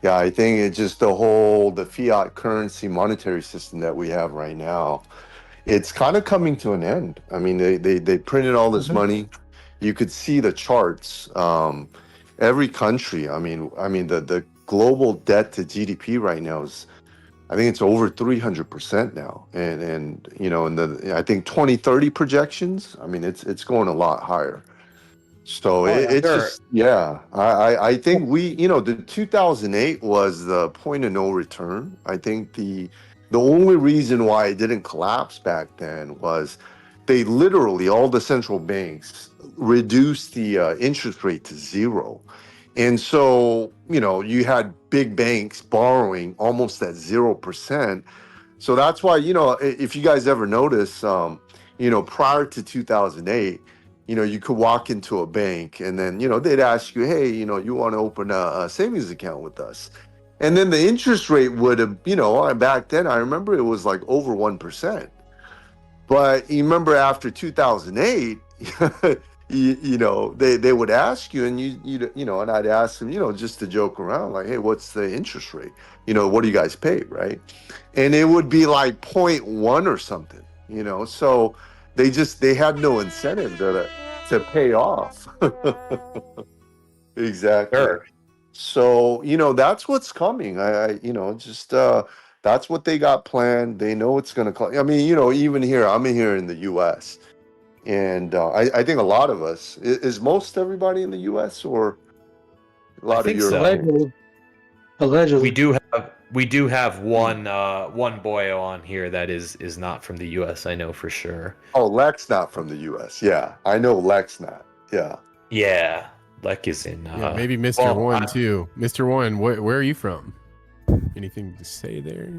yeah, I think it's just the fiat currency monetary system that we have right now. It's kind of coming to an end. I mean, they printed all this money. You could see the charts. Every country. I mean, the global debt to GDP right now is, I think it's over 300% now, and in the I think 2030 projections. I mean, it's going a lot higher. So Oh yeah. it's Sure. just, yeah. I think the 2008 was the point of no return. I think the only reason why it didn't collapse back then was they literally, all the central banks reduced the interest rate to zero. And so, you had big banks borrowing almost at 0%. So that's why, if you guys ever notice, prior to 2008, you could walk into a bank and then, they'd ask you, hey, you want to open a savings account with us. And then the interest rate would have, back then, I remember it was like over 1%. But you remember after 2008, they would ask you, and and I'd ask them, just to joke around, like, hey, what's the interest rate? What do you guys pay, right? And it would be like 0.1 or something, So they had no incentive to pay off. Exactly. Sure. So, that's what's coming. Just that's what they got planned. They know it's going to cost. I mean, even here, I'm here in the US. And I think a lot of us, is most everybody in the US or a I lot of think so. Europeans? Allegedly. We Allegedly. do have one boyo on here that is not from the US, I know for sure. Oh, Lex not from the US. Yeah, I know Lex not. Yeah. Yeah. Lek is in Yeah, maybe Mr. well, One too. Mr. One, where are you from? Anything to say there?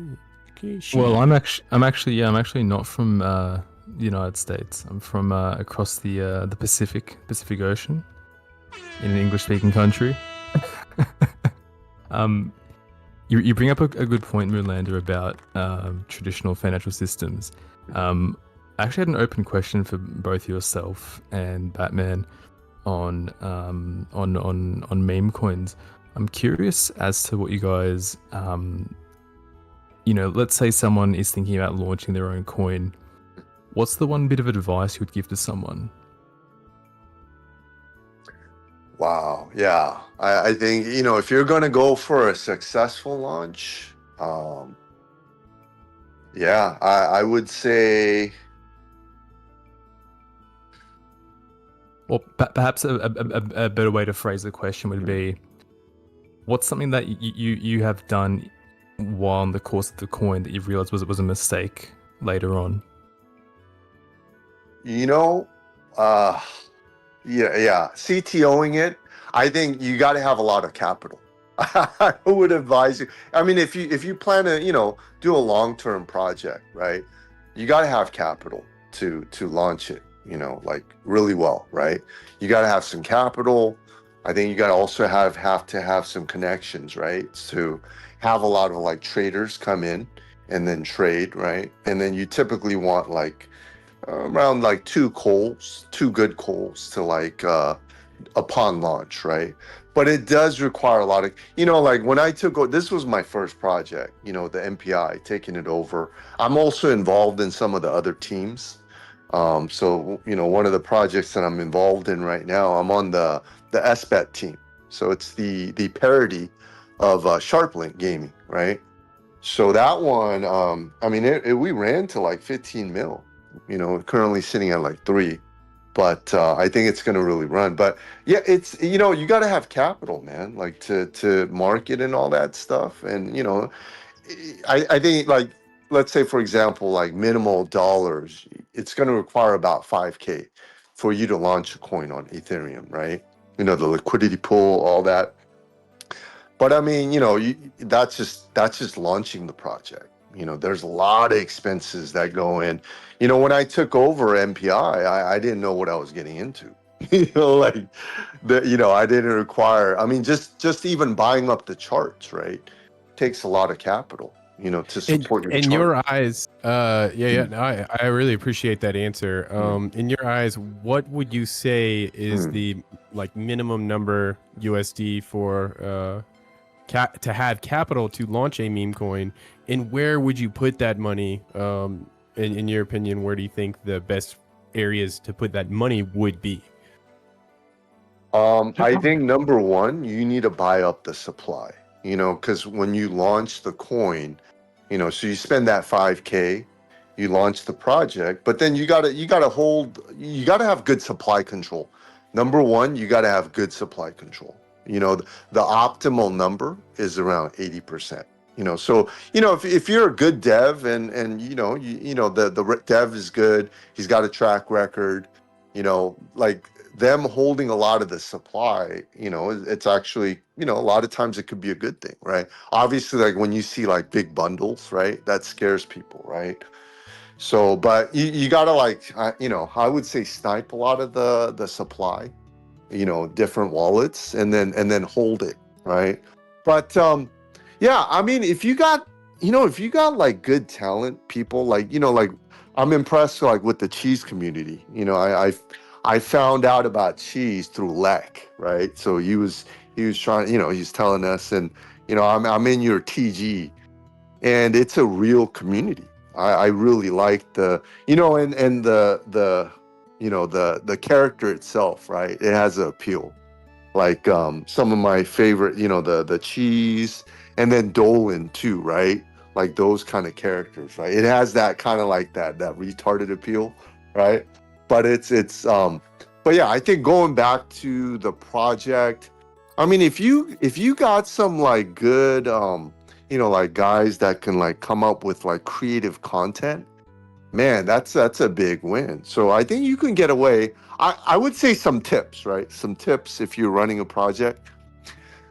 Okay, Well, shoot. I'm actually not from the United States. I'm from across the Pacific Ocean in an English-speaking country. um, you bring up a good point, Murlander, about traditional financial systems. I actually had an open question for both yourself and Batman on meme coins. I'm curious as to what you guys, let's say someone is thinking about launching their own coin. What's the one bit of advice you would give to someone? Wow. Yeah. I think, if you're going to go for a successful launch, yeah, I would say, Or perhaps a better way to phrase the question would be, what's something that you have done while in the course of the coin that you've realized was a mistake later on? you know, uh, yeah. CTOing it, I think you got to have a lot of capital. I would advise you. I mean, if you plan to, do a long-term project, right? You got to have capital to launch it, like really well, right? You got to have some capital. I think you got to also have to have some connections, right? To have a lot of like traders come in and then trade, right? And then you typically want like around like two good calls to like upon launch, right? But it does require a lot of, like when I this was my first project, the MPI, taking it over. I'm also involved in some of the other teams. So, one of the projects that I'm involved in right now, I'm on the SBET team. So it's the parody of Sharplink Gaming, right? So that one, I mean, we ran to like 15 mil, currently sitting at like 3. But I think it's going to really run. But yeah, it's, you got to have capital, man, like to market and all that stuff. And, I think like, let's say, for example, like minimal dollars, it's going to require about 5K for you to launch a coin on Ethereum, right? The liquidity pool, all that. But I mean, that's just launching the project. You know, there's a lot of expenses that go in. You know, when I took over MPI, I didn't know what I was getting into. You know, like I didn't require. I mean, just even buying up the charts, right, takes a lot of capital. You know, to support your In chart. your eyes, no, I really appreciate that answer. In your eyes, what would you say is the like minimum number USD for to have capital to launch a meme coin, and where would you put that money? In your opinion, where do you think the best areas to put that money would be? I think number one, you need to buy up the supply, you know, because when you launch the coin, you know, so you spend that 5K, you launch the project, but then you gotta have good supply control. Number one, you gotta have good supply control. You know, the optimal number is around 80%. You know, so you know if you're a good dev and the dev is good, he's got a track record, you know, like them holding a lot of the supply, you know, it's actually, you know, a lot of times it could be a good thing, right? Obviously, like when you see like big bundles, right, that scares people, right? So, but you gotta like, I would say snipe a lot of the supply, you know, different wallets, and then hold it, right? But yeah, I mean, if you got like good talent, people like, you know, like I'm impressed like with the cheese community. You know, I found out about cheese through Lek, right? So he was trying, you know, he's telling us, and you know, I'm in your TG, and it's a real community. I really like the, you know, and the you know the character itself, right? It has an appeal. Like some of my favorite, you know, the cheese, and then Dolan too, right? Like those kind of characters, right? It has that kind of like that retarded appeal, right? But but yeah, I think going back to the project, I mean, if you got some like good you know, like guys that can like come up with like creative content, man, that's a big win. So I think you can get away. I would say some tips, right? Some tips if you're running a project.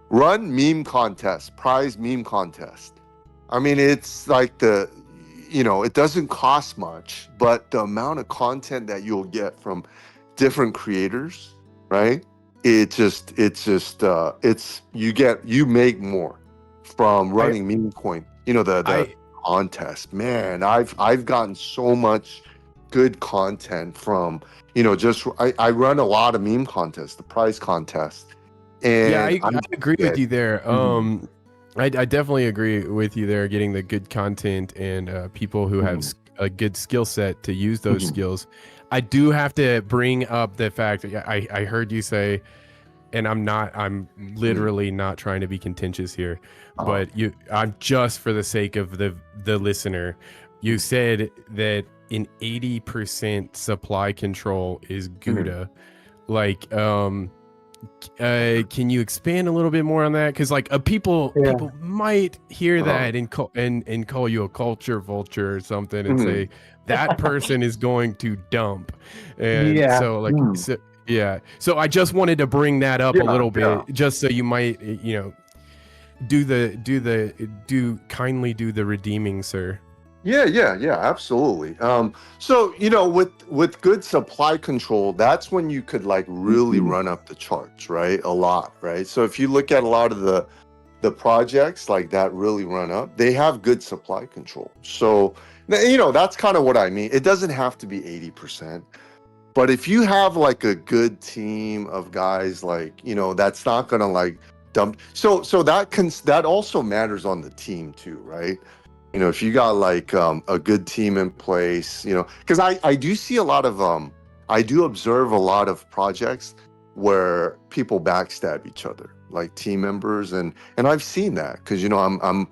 Run meme contest, prize meme contest. I mean, it's like you know, it doesn't cost much, but the amount of content that you'll get from different creators, right? You make more from running meme coin. You know, the contest. Man, I've gotten so much good content from, you know, just I run a lot of meme contests, the prize contest. Yeah, And I agree with you there. Mhm. I definitely agree with you there. Getting the good content and people who have a good skill set to use those skills. I do have to bring up the fact that I heard you say, and I'm literally not trying to be contentious here, but I'm just for the sake of the listener. You said that an 80% supply control is Gouda. Like, can you expand a little bit more on that? Because like people might hear that and call you a culture vulture or something, and say that person is going to dump. And so like so I just wanted to bring that up a little bit, just so you might, you know, kindly do the redeeming, sir. Yeah, absolutely. So you know, with good supply control, that's when you could like really run up the charts, right? A lot, right? So if you look at a lot of the projects like that really run up, they have good supply control. So you know, that's kind of what I mean. It doesn't have to be 80%, but if you have like a good team of guys, like, you know, that's not gonna like dump. So that also matters on the team too, right? You know, if you got like a good team in place, you know, because I do see a lot of I do observe a lot of projects where people backstab each other, like team members, and I've seen that because, you know, I'm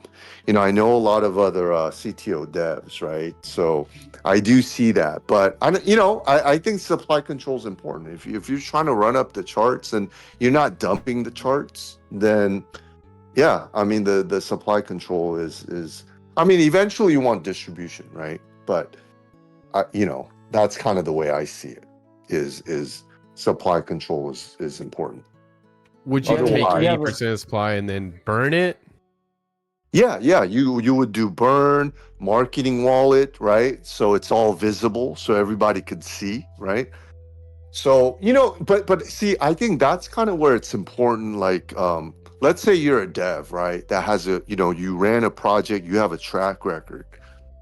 you know, I know a lot of other CTO devs, right? So I do see that, but I think supply control is important. If you're trying to run up the charts and you're not dumping the charts, then yeah, I mean the supply control is I mean, eventually you want distribution, right? But you know, that's kind of the way I see it. Is supply control is important. Would you take Otherwise, 80% supply and then burn it? Yeah. You would do burn, marketing wallet, right? So it's all visible, so everybody could see, right? So, but see, I think that's kind of where it's important. Like, let's say you're a dev, right? That has you ran a project, you have a track record,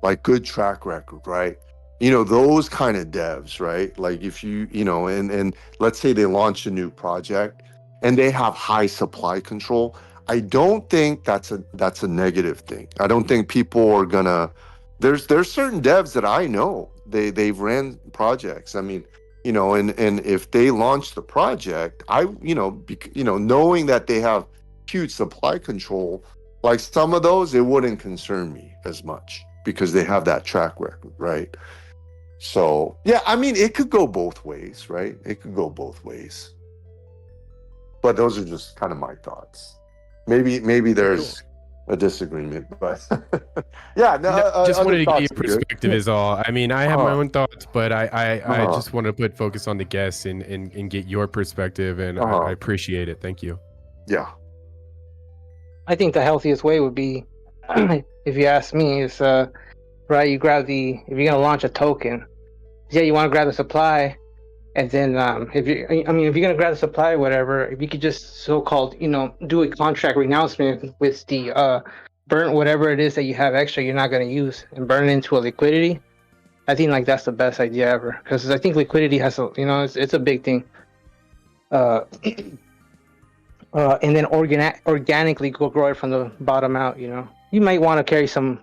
like good track record, right? Those kind of devs, right? Like if and let's say they launch a new project and they have high supply control. I don't think that's a negative thing. I don't think people are gonna. There's certain devs that I know they've ran projects. I mean, and if they launch the project, knowing that they have huge supply control, like some of those, it wouldn't concern me as much because they have that track record, right? So yeah, I mean, it could go both ways, right? It could go both ways. But those are just kind of my thoughts. Maybe there's a disagreement, but yeah, no, just wanted to get your thoughts are good. perspective is all. I mean, I have my own thoughts, but I Uh-huh. just want to put focus on the guests and get your perspective, and Uh-huh. I appreciate it. Thank you. Yeah. I think the healthiest way would be, if you ask me, is right. You grab if you're gonna launch a token, yeah, you want to grab the supply, and then if you're gonna grab the supply, or whatever, if you could just so-called, do a contract renouncement with the burn whatever it is that you have extra you're not gonna use and burn it into a liquidity. I think like that's the best idea ever because I think liquidity has it's a big thing. And then organically grow it from the bottom out. You might want to carry some,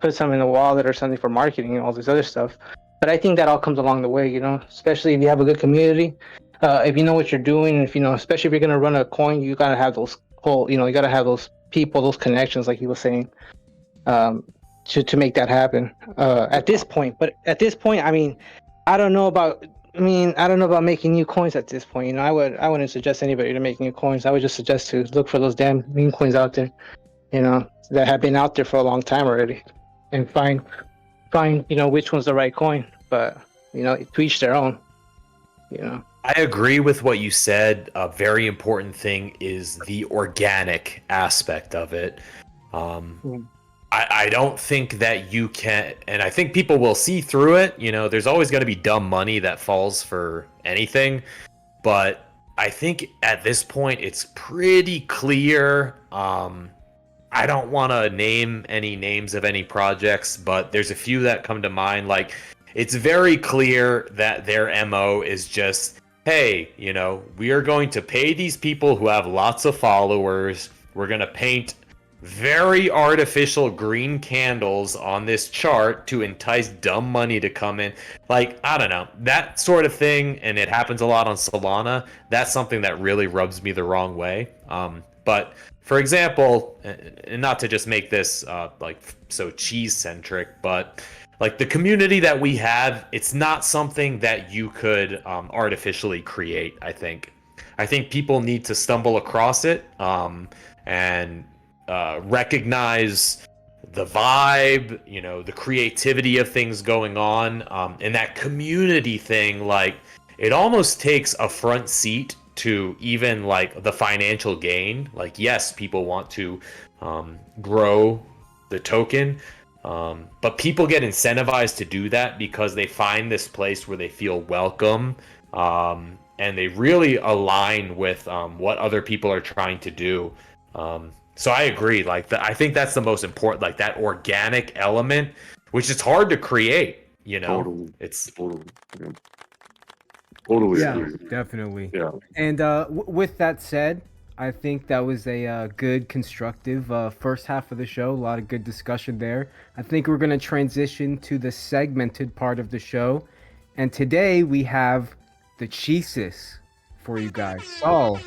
put some in the wallet or something for marketing and all this other stuff. But I think that all comes along the way, especially if you have a good community. If you know what you're doing, especially if you're gonna run a coin, you gotta have those you gotta have those people, those connections, like he was saying, to make that happen. At this point, I mean, I don't know about making new coins at this point. I wouldn't suggest anybody to make new coins. I would just suggest to look for those damn meme coins out there, that have been out there for a long time already, and find which one's the right coin. But to each their own. I agree with what you said. A very important thing is the organic aspect of it. I don't think that you can, and I think people will see through it. There's always going to be dumb money that falls for anything, but I think at this point it's pretty clear. I don't want to name any names of any projects, but there's a few that come to mind. Like, it's very clear that their MO is just, hey, we are going to pay these people who have lots of followers. We're going to paint very artificial green candles on this chart to entice dumb money to come in. Like, I don't know, that sort of thing, and it happens a lot on Solana. That's something that really rubs me the wrong way. But for example, and not to just make this so cheese centric, but like the community that we have, it's not something that you could artificially create. I think people need to stumble across it and recognize the vibe, the creativity of things going on, and that community thing. Like, it almost takes a front seat to even like the financial gain. Like, yes, people want to grow the token, but people get incentivized to do that because they find this place where they feel welcome, and they really align with what other people are trying to do. So I agree. Like, I think that's the most important, like that organic element, which is hard to create. Totally. It's Totally. Yeah. Totally Yeah, agree. definitely. Yeah. And with that said, I think that was a good, constructive first half of the show. A lot of good discussion there. I think we're going to transition to the segmented part of the show. And today we have the cheeses for you guys. Saul,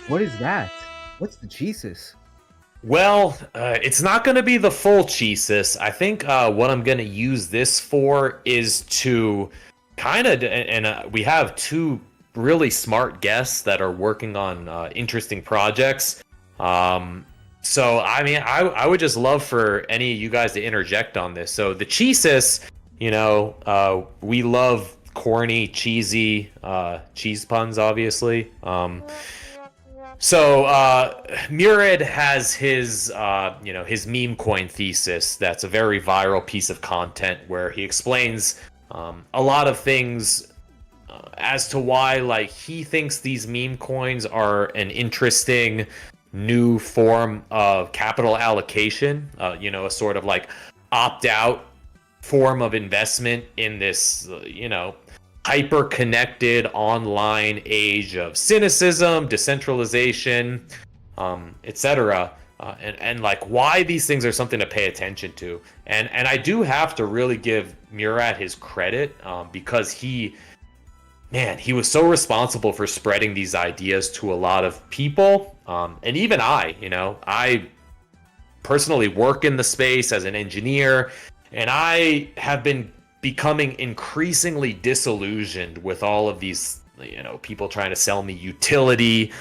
what is that? What's the cheeses? Well, it's not going to be the full cheeses. I think what I'm going to use this for is to kind of, and we have two really smart guests that are working on interesting projects. So, I mean, I would just love for any of you guys to interject on this. So the cheeses, we love corny, cheesy cheese puns, obviously. So Murad has his his meme coin thesis. That's a very viral piece of content where he explains a lot of things as to why like he thinks these meme coins are an interesting new form of capital allocation. A sort of like opt out form of investment in this hyper connected online age of cynicism, decentralization, etc. And like why these things are something to pay attention to. And I do have to really give Murad his credit because he was so responsible for spreading these ideas to a lot of people. And even I personally work in the space as an engineer, and I have been becoming increasingly disillusioned with all of these, people trying to sell me utility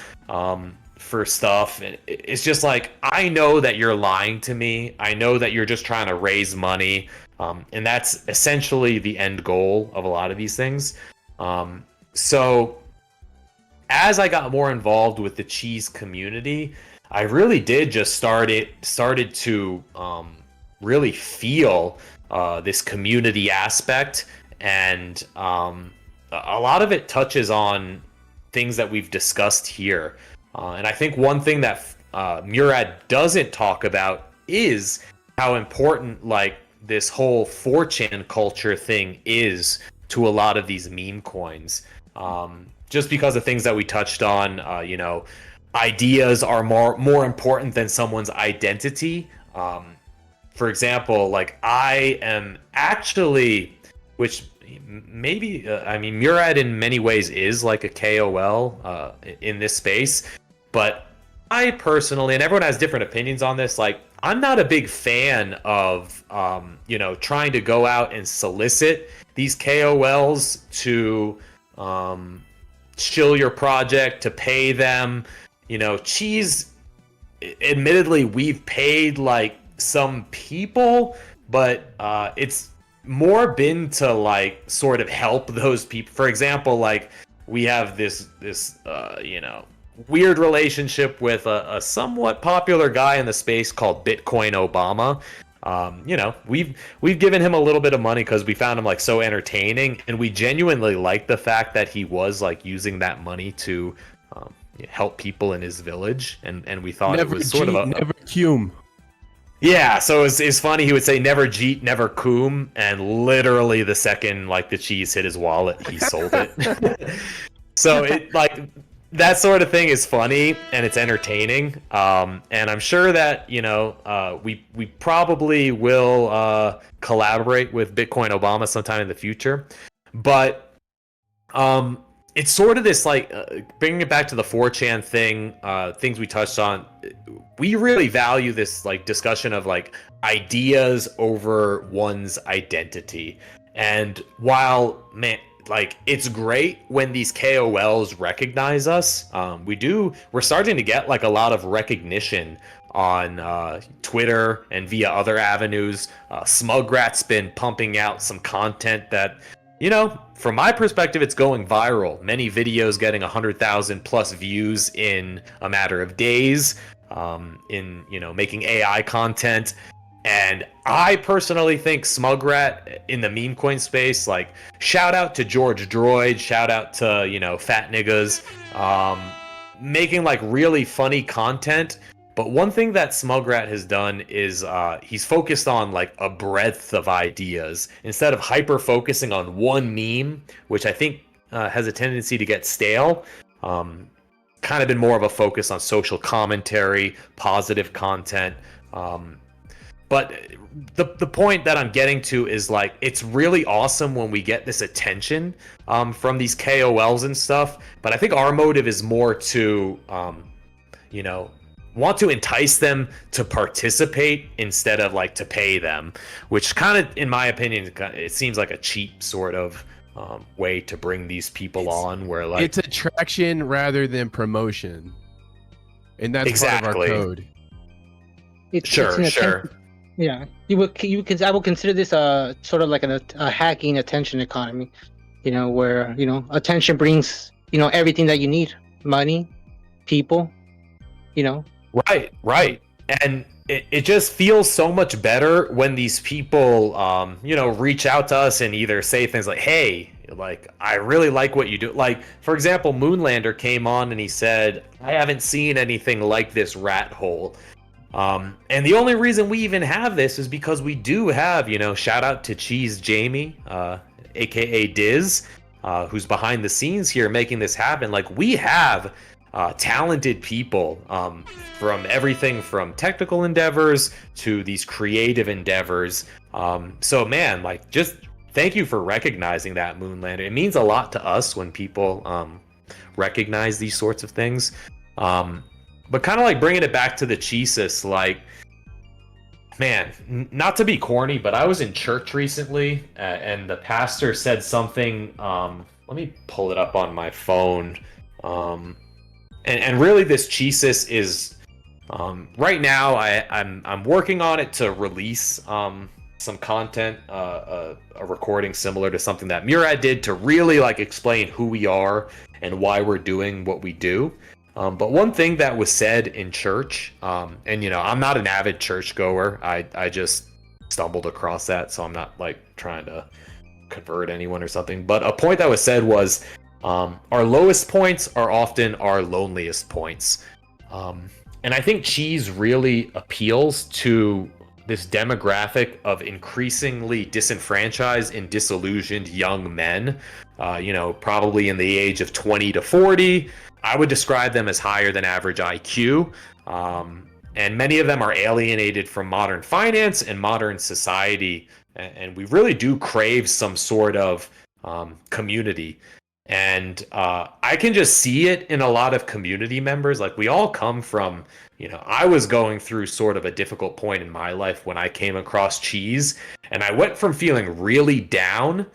for stuff. And it's just like, I know that you're lying to me. I know that you're just trying to raise money. And that's essentially the end goal of a lot of these things. So as I got more involved with the cheese community, I really did just started to really feel this community aspect, and a lot of it touches on things that we've discussed here. And I think one thing that Murad doesn't talk about is how important like this whole 4chan culture thing is to a lot of these meme coins. Just because of things that we touched on, ideas are more important than someone's identity. For example, like I am actually, which maybe, Murad in many ways is like a KOL in this space, but I personally, and everyone has different opinions on this, like I'm not a big fan of, trying to go out and solicit these KOLs to shill your project, to pay them. Cheese, admittedly, we've paid like some people, but it's more been to like sort of help those people. For example, like we have this weird relationship with a somewhat popular guy in the space called Bitcoin Obama. We've given him a little bit of money because we found him like so entertaining, and we genuinely like the fact that he was like using that money to help people in his village, and we thought Never it was sort of never cum. Yeah, so it's funny. He would say never Jeet, never Coom, and literally the second like the cheese hit his wallet, he sold it. So it like that sort of thing is funny and it's entertaining. And I'm sure that we probably will collaborate with Bitcoin Obama sometime in the future. But it's sort of this like bringing it back to the 4chan thing, things we touched on. We really value this like discussion of like ideas over one's identity. And while like it's great when these KOLs recognize us, we're starting to get like a lot of recognition on Twitter and via other avenues. Smugrat's been pumping out some content that, from my perspective, it's going viral. Many videos getting 100,000 plus views in a matter of days, in making AI content. And I personally think Smugrat in the meme coin space, like shout out to George Droid, shout out to Fat Niggas, making like really funny content. But one thing that Smugrat has done is he's focused on like a breadth of ideas instead of hyper focusing on one meme, which I think has a tendency to get stale. Kind of been more of a focus on social commentary, positive content. But the point that I'm getting to is like it's really awesome when we get this attention from these KOLs and stuff. But I think our motive is more to want to entice them to participate instead of like to pay them, which kind of, in my opinion, it seems like a cheap sort of way to bring these people on, where like it's attraction rather than promotion, and that's exactly part of our code. Sure. Yeah, I will consider this sort of like a hacking attention economy, where attention brings everything that you need: money, people, you know. Right. And it just feels so much better when these people, reach out to us and either say things like, hey, like, I really like what you do. Like, for example, Moonlander came on and he said, I haven't seen anything like this rat hole. And the only reason we even have this is because we do have, shout out to Cheese Jamie, aka Diz, who's behind the scenes here making this happen. Like, we have talented people from everything from technical endeavors to these creative endeavors. So man, like, just thank you for recognizing that, Moonlander. It means a lot to us when people recognize these sorts of things. But kind of like bringing it back to the Cheesus, like, man, not to be corny, but I was in church recently and the pastor said something. Let me pull it up on my phone. And really, this Cheesus is right now. I'm working on it to release some content, a recording similar to something that Murad did to really like explain who we are and why we're doing what we do. But one thing that was said in church, and I'm not an avid churchgoer. I just stumbled across that, so I'm not like trying to convert anyone or something. But a point that was said was, our lowest points are often our loneliest points. And I think Cheese really appeals to this demographic of increasingly disenfranchised and disillusioned young men, probably in the age of 20 to 40. I would describe them as higher than average IQ. And many of them are alienated from modern finance and modern society. And we really do crave some sort of community. And I can just see it in a lot of community members. Like, we all come from, I was going through sort of a difficult point in my life when I came across Cheese. And I went from feeling really down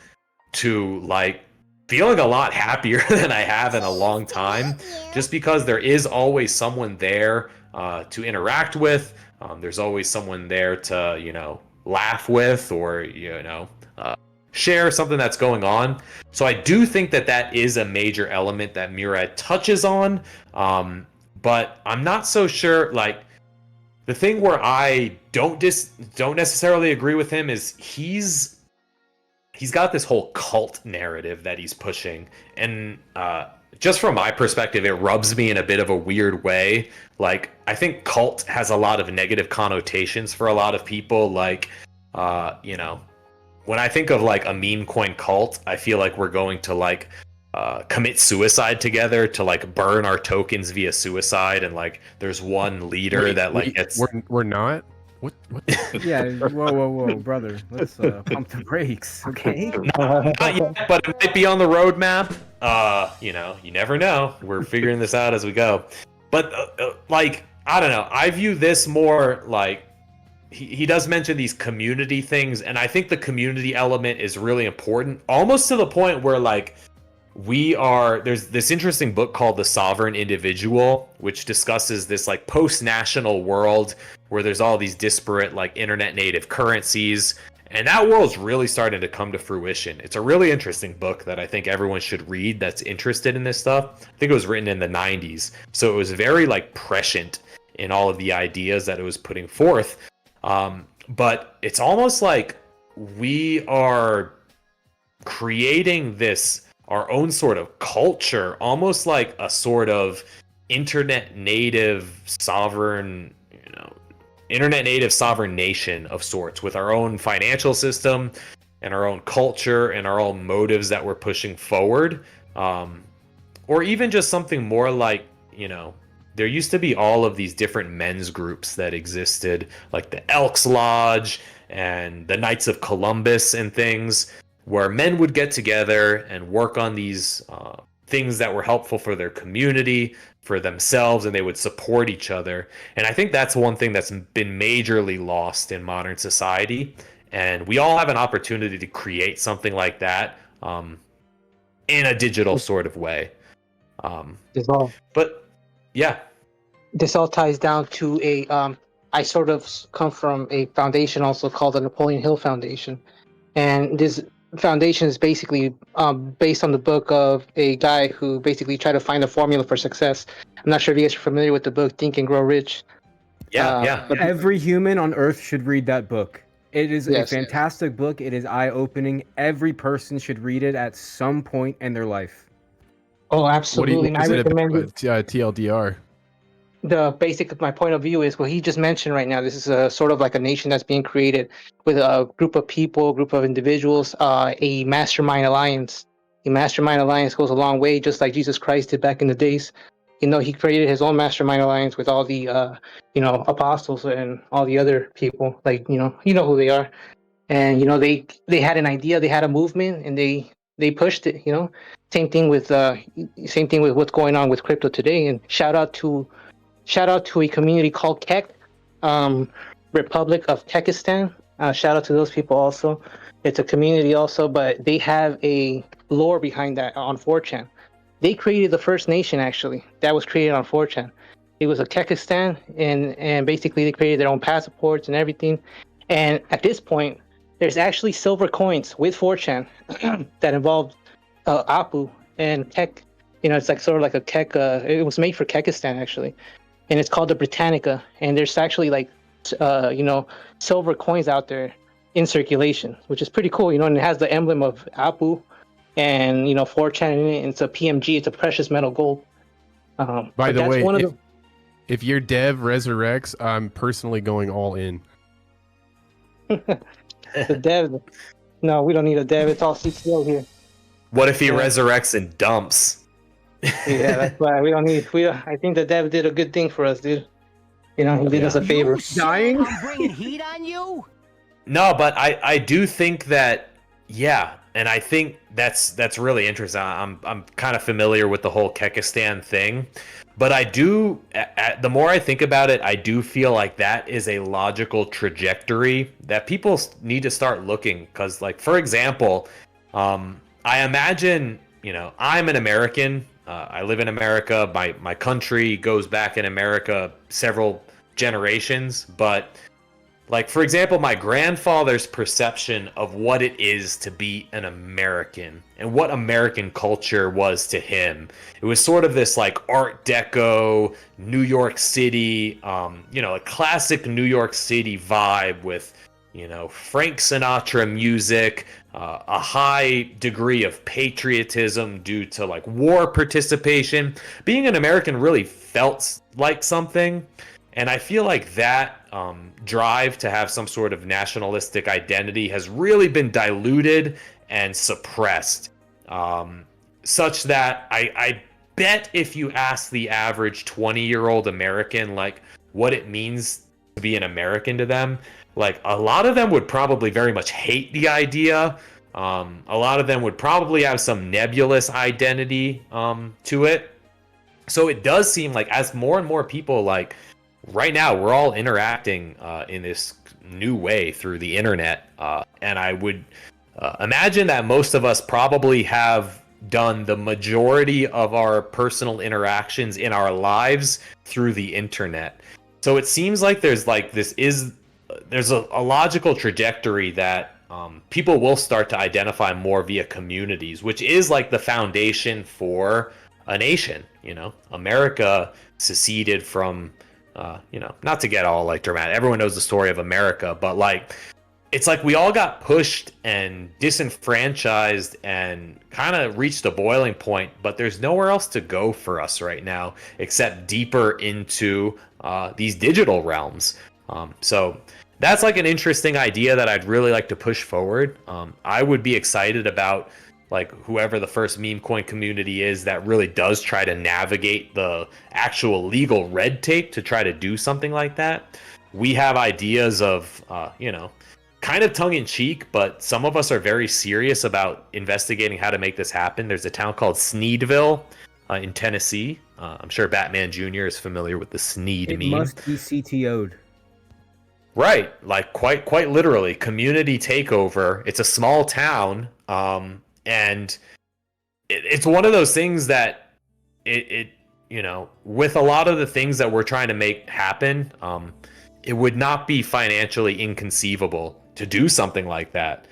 to like feeling a lot happier than I have in a long time, just because there is always someone there to interact with. There's always someone there to, laugh with or, share something that's going on. So I do think that is a major element that Murad touches on. But I'm not so sure, like, the thing where I don't necessarily agree with him is he's got this whole cult narrative that he's pushing. And just from my perspective, it rubs me in a bit of a weird way. Like, I think cult has a lot of negative connotations for a lot of people. Like, when I think of like a meme coin cult, I feel like we're going to like commit suicide together, to like burn our tokens via suicide, and like there's one leader that like gets... we're not. What? Yeah, whoa, brother. Let's pump the brakes, okay? Not yet, but it might be on the roadmap. You never know. We're figuring this out as we go. But like, I don't know. I view this more like he does mention these community things, and I think the community element is really important, almost to the point where like there's this interesting book called The Sovereign Individual, which discusses this like post-national world where there's all these disparate like internet native currencies, and that world's really starting to come to fruition. It's a really interesting book that I think everyone should read that's interested in this stuff. I think it was written in the 90s, so it was very like prescient in all of the ideas that it was putting forth. But it's almost like we are creating our own sort of culture, almost like a sort of internet native sovereign nation of sorts, with our own financial system and our own culture and our own motives that we're pushing forward. Or even just something more like, there used to be all of these different men's groups that existed, like the Elks Lodge and the Knights of Columbus and things, where men would get together and work on these things that were helpful for their community, for themselves, and they would support each other. And I think that's one thing that's been majorly lost in modern society. And we all have an opportunity to create something like that in a digital sort of way. But yeah, This all ties down to I sort of come from a foundation also called the Napoleon Hill Foundation, and this foundation is basically based on the book of a guy who basically tried to find a formula for success. I'm not sure if you guys are familiar with the book Think and Grow Rich. Yeah. But Every human on Earth should read that book. It is a Yes. fantastic book. It is eye-opening. Every person should read it at some point in their life. oh, What, absolutely. And I is it about recommend it. TLDR? The basic my point of view is what he just mentioned right now. This is a sort of like a nation that's being created with a group of people, a group of individuals, a mastermind alliance. A mastermind alliance goes a long way, just like Jesus Christ did back in the days. He created his own mastermind alliance with all the apostles and all the other people, like who they are. And they had an idea, they had a movement, and they pushed it. Same thing with what's going on with crypto today. And shout out to a community called Kek, Republic of Kekistan. Shout out to those people also. It's a community also, but they have a lore behind that on 4chan. They created the first nation, actually. That was created on 4chan. It was a Kekistan, and basically they created their own passports and everything. And at this point, there's actually silver coins with 4chan that involved Apu and Kek. It's like sort of like a Kek. It was made for Kekistan, actually. And it's called the Britannica, and there's actually like silver coins out there in circulation, which is pretty cool. And it has the emblem of Apu and 4chan in it, and it's a PMG, it's a precious metal gold. By the way, if your dev resurrects, I'm personally going all in. The dev, no, we don't need a dev, it's all CTO here. What if he resurrects and dumps? Yeah, that's why we don't need. I think the dev did a good thing for us, dude. He did us a favor. Dying? I'm bringing heat on you. No, but I do think that, yeah, and I think that's really interesting. I'm kind of familiar with the whole Kekistan thing, but I do. The more I think about it, I do feel like that is a logical trajectory that people need to start looking. Because, like, for example, I imagine, I'm an American. I live in America. My country goes back in America several generations, but like, for example, my grandfather's perception of what it is to be an American and what American culture was to him. It was sort of this like Art Deco, New York City, a classic New York City vibe with, Frank Sinatra music, a high degree of patriotism due to like war participation. Being an American really felt like something. And I feel like that drive to have some sort of nationalistic identity has really been diluted and suppressed, such that I bet if you ask the average 20-year-old American like what it means to be an American to them, like a lot of them would probably very much hate the idea. A lot of them would probably have some nebulous identity to it. So it does seem like as more and more people, like right now, we're all interacting in this new way through the internet. And I would imagine that most of us probably have done the majority of our personal interactions in our lives through the internet. So it seems like there's a logical trajectory that people will start to identify more via communities, which is like the foundation for a nation. America seceded from, not to get all like dramatic. Everyone knows the story of America, but like, it's like we all got pushed and disenfranchised and kind of reached a boiling point, but there's nowhere else to go for us right now except deeper into these digital realms. So that's like an interesting idea that I'd really like to push forward. I would be excited about like whoever the first meme coin community is that really does try to navigate the actual legal red tape to try to do something like that. We have ideas of, kind of tongue in cheek, but some of us are very serious about investigating how to make this happen. There's a town called Sneedville in Tennessee. I'm sure Batmanjr is familiar with the Sneed meme. It must be CTO'd. Right, like quite literally, community takeover. It's a small town, and it's one of those things that it with a lot of the things that we're trying to make happen, it would not be financially inconceivable to do something like that.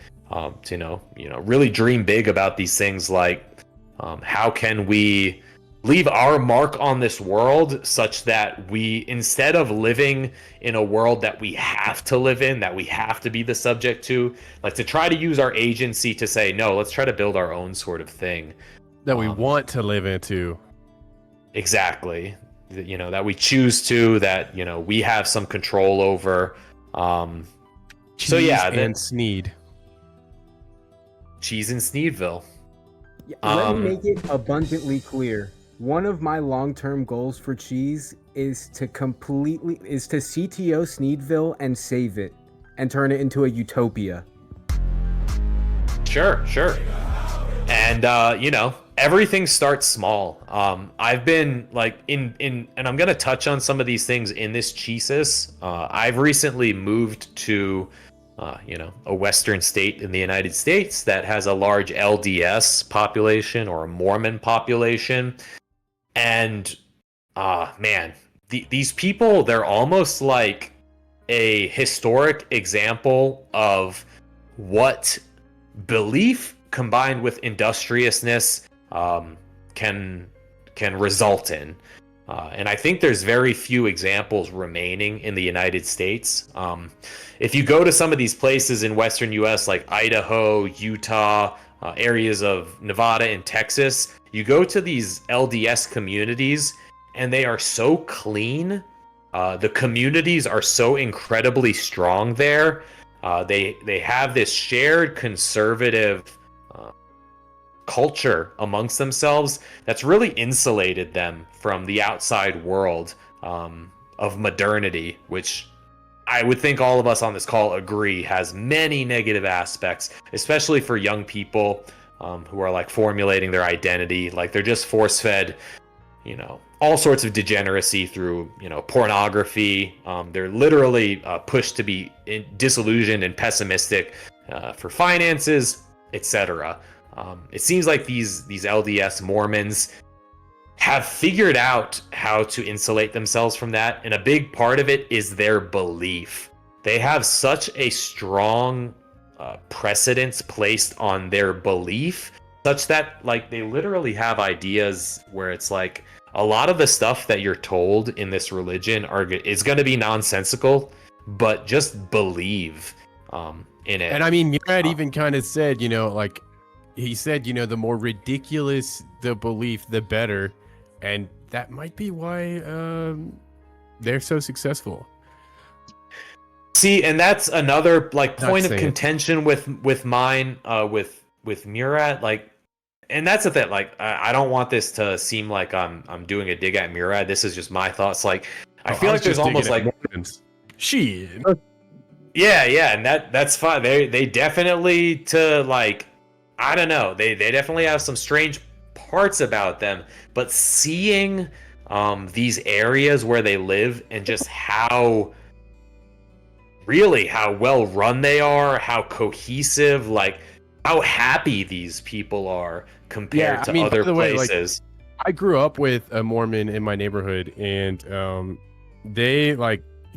to really dream big about these things, like how can we leave our mark on this world such that we, instead of living in a world that we have to live in, that we have to be the subject to, like to try to use our agency to say, no, let's try to build our own sort of thing that we want to live into. Exactly. That we choose to, that, we have some control over. So yeah, and Sneed. Cheese in Sneedville. Let me make it abundantly clear. One of my long-term goals for Cheese is to CTO Sneedville and save it and turn it into a utopia. Sure. And everything starts small. I've been like and I'm gonna touch on some of these things in this Cheesis. I've recently moved to a Western state in the United States that has a large LDS population, or a Mormon population. And man, these people, they're almost like a historic example of what belief combined with industriousness can result in. And I think there's very few examples remaining in the United States. If you go to some of these places in Western US, like Idaho, Utah, areas of Nevada and Texas, you go to these LDS communities and they are so clean. The communities are so incredibly strong there. They have this shared conservative culture amongst themselves that's really insulated them from the outside world of modernity, which I would think all of us on this call agree has many negative aspects, especially for young people who are like formulating their identity. Like they're just force-fed, all sorts of degeneracy through, pornography. They're literally pushed to be disillusioned and pessimistic for finances, etc. It seems like these LDS Mormons have figured out how to insulate themselves from that, and a big part of it is their belief. They have such a strong precedence placed on their belief, such that like they literally have ideas where it's like a lot of the stuff that you're told in this religion is going to be nonsensical, but just believe in it. And I mean, Murad even kind of said, he said, the more ridiculous the belief, the better. And that might be why they're so successful. See, and that's another like point of contention with mine, with Murad. Like, and that's the thing. Like, I don't want this to seem like I'm doing a dig at Murad. This is just my thoughts. Like, I feel like there's almost like yeah, and that's fine. They definitely I don't know. They definitely have some strange parts about them, but seeing these areas where they live and just how well run they are, how cohesive, like how happy these people are compared to other places. I grew up with a Mormon in my neighborhood, and they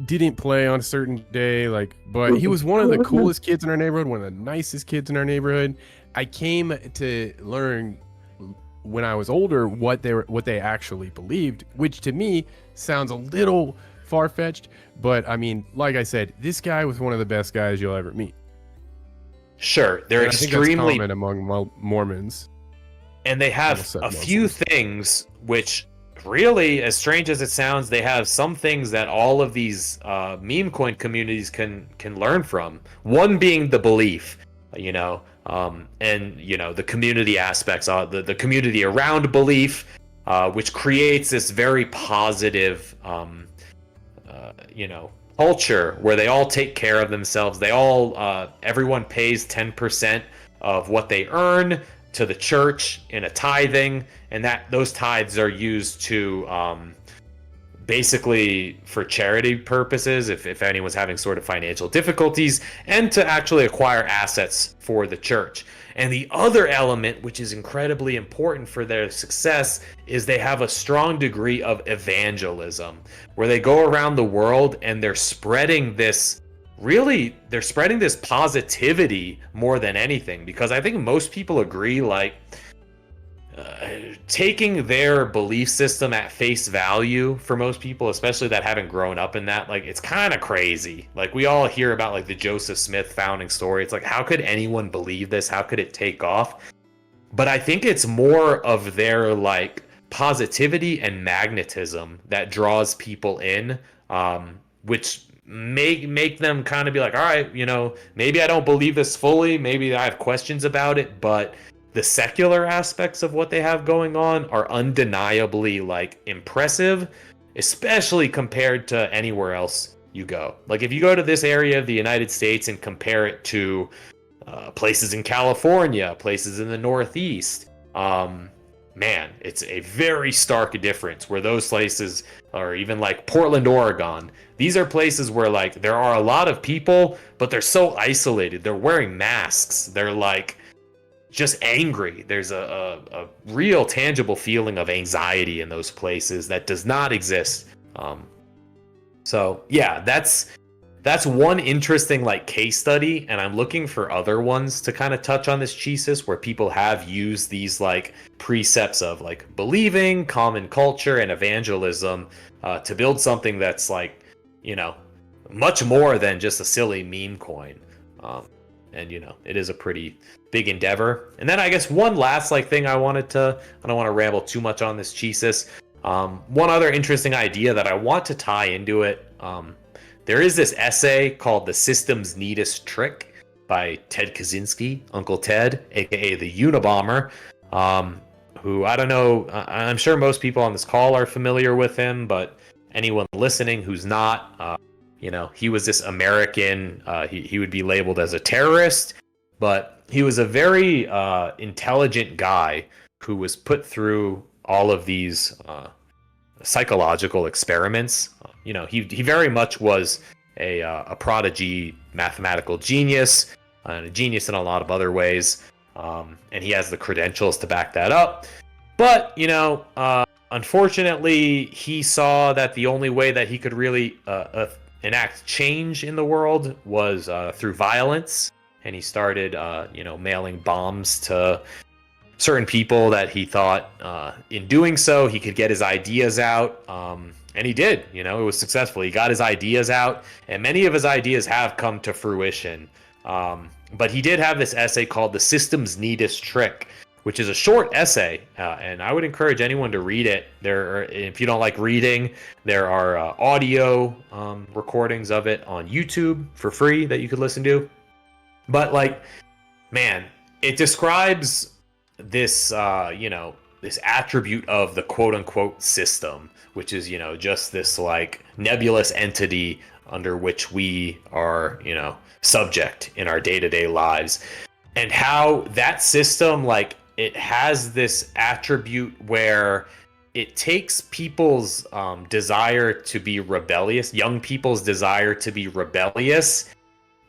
didn't play on a certain day, but he was one of the coolest kids in our neighborhood, one of the nicest kids in our neighborhood. I came to learn when I was older what they actually believed, which to me sounds a little far-fetched, but I mean, like I said, this guy was one of the best guys you'll ever meet. Sure, they're extremely common among Mormons, and they have a few things which, really, as strange as it sounds, they have some things that all of these meme coin communities can learn from. One being the belief, and the community aspects, the community around belief, which creates this very positive culture where they all take care of themselves. They all everyone pays 10% of what they earn to the church in a tithing, and that those tithes are used to basically for charity purposes, if anyone's having sort of financial difficulties, and to actually acquire assets for the church. And the other element, which is incredibly important for their success, is they have a strong degree of evangelism, where they go around the world and they're spreading this really they're spreading this positivity more than anything, because I think most people agree, like, taking their belief system at face value, for most people, especially that haven't grown up in that, like, it's kind of crazy. Like, we all hear about like the Joseph Smith founding story. It's like, how could anyone believe this? How could it take off? But I think it's more of their like positivity and magnetism that draws people in, which make them kind of be like, all right, maybe I don't believe this fully, maybe I have questions about it, but the secular aspects of what they have going on are undeniably like impressive, especially compared to anywhere else you go. Like, if you go to this area of the United States and compare it to places in California, places in the Northeast, man, it's a very stark difference, where those places, or even like Portland, Oregon, these are places where like there are a lot of people, but they're so isolated. They're wearing masks. They're like just angry. There's a real tangible feeling of anxiety in those places that does not exist. So yeah, that's one interesting like case study, and I'm looking for other ones to kind of touch on this cheesis, where people have used these like precepts of like believing, common culture, and evangelism to build something that's like, much more than just a silly meme coin. And it is a pretty big endeavor. And then I guess one last like thing I don't want to ramble too much on this cheesis. One other interesting idea that I want to tie into it. There is this essay called "The System's Neatest Trick" by Ted Kaczynski, Uncle Ted, aka the Unabomber, who, I don't know, I'm sure most people on this call are familiar with him, but anyone listening who's not, he was this American, he would be labeled as a terrorist, but he was a very intelligent guy who was put through all of these psychological experiments. He very much was a prodigy mathematical genius, and a genius in a lot of other ways, and he has the credentials to back that up. But unfortunately, he saw that the only way that he could really enact change in the world was through violence, and he started mailing bombs to certain people that he thought in doing so he could get his ideas out. And he did. It was successful. He got his ideas out, and many of his ideas have come to fruition. But he did have this essay called "The System's Neatest Trick," which is a short essay, and I would encourage anyone to read it. If you don't like reading, there are audio recordings of it on YouTube for free that you could listen to. But like, man, it describes this this attribute of the quote-unquote system, which is just this like nebulous entity under which we are subject in our day-to-day lives, and how that system, like, it has this attribute where it takes people's desire to be rebellious, young people's desire to be rebellious,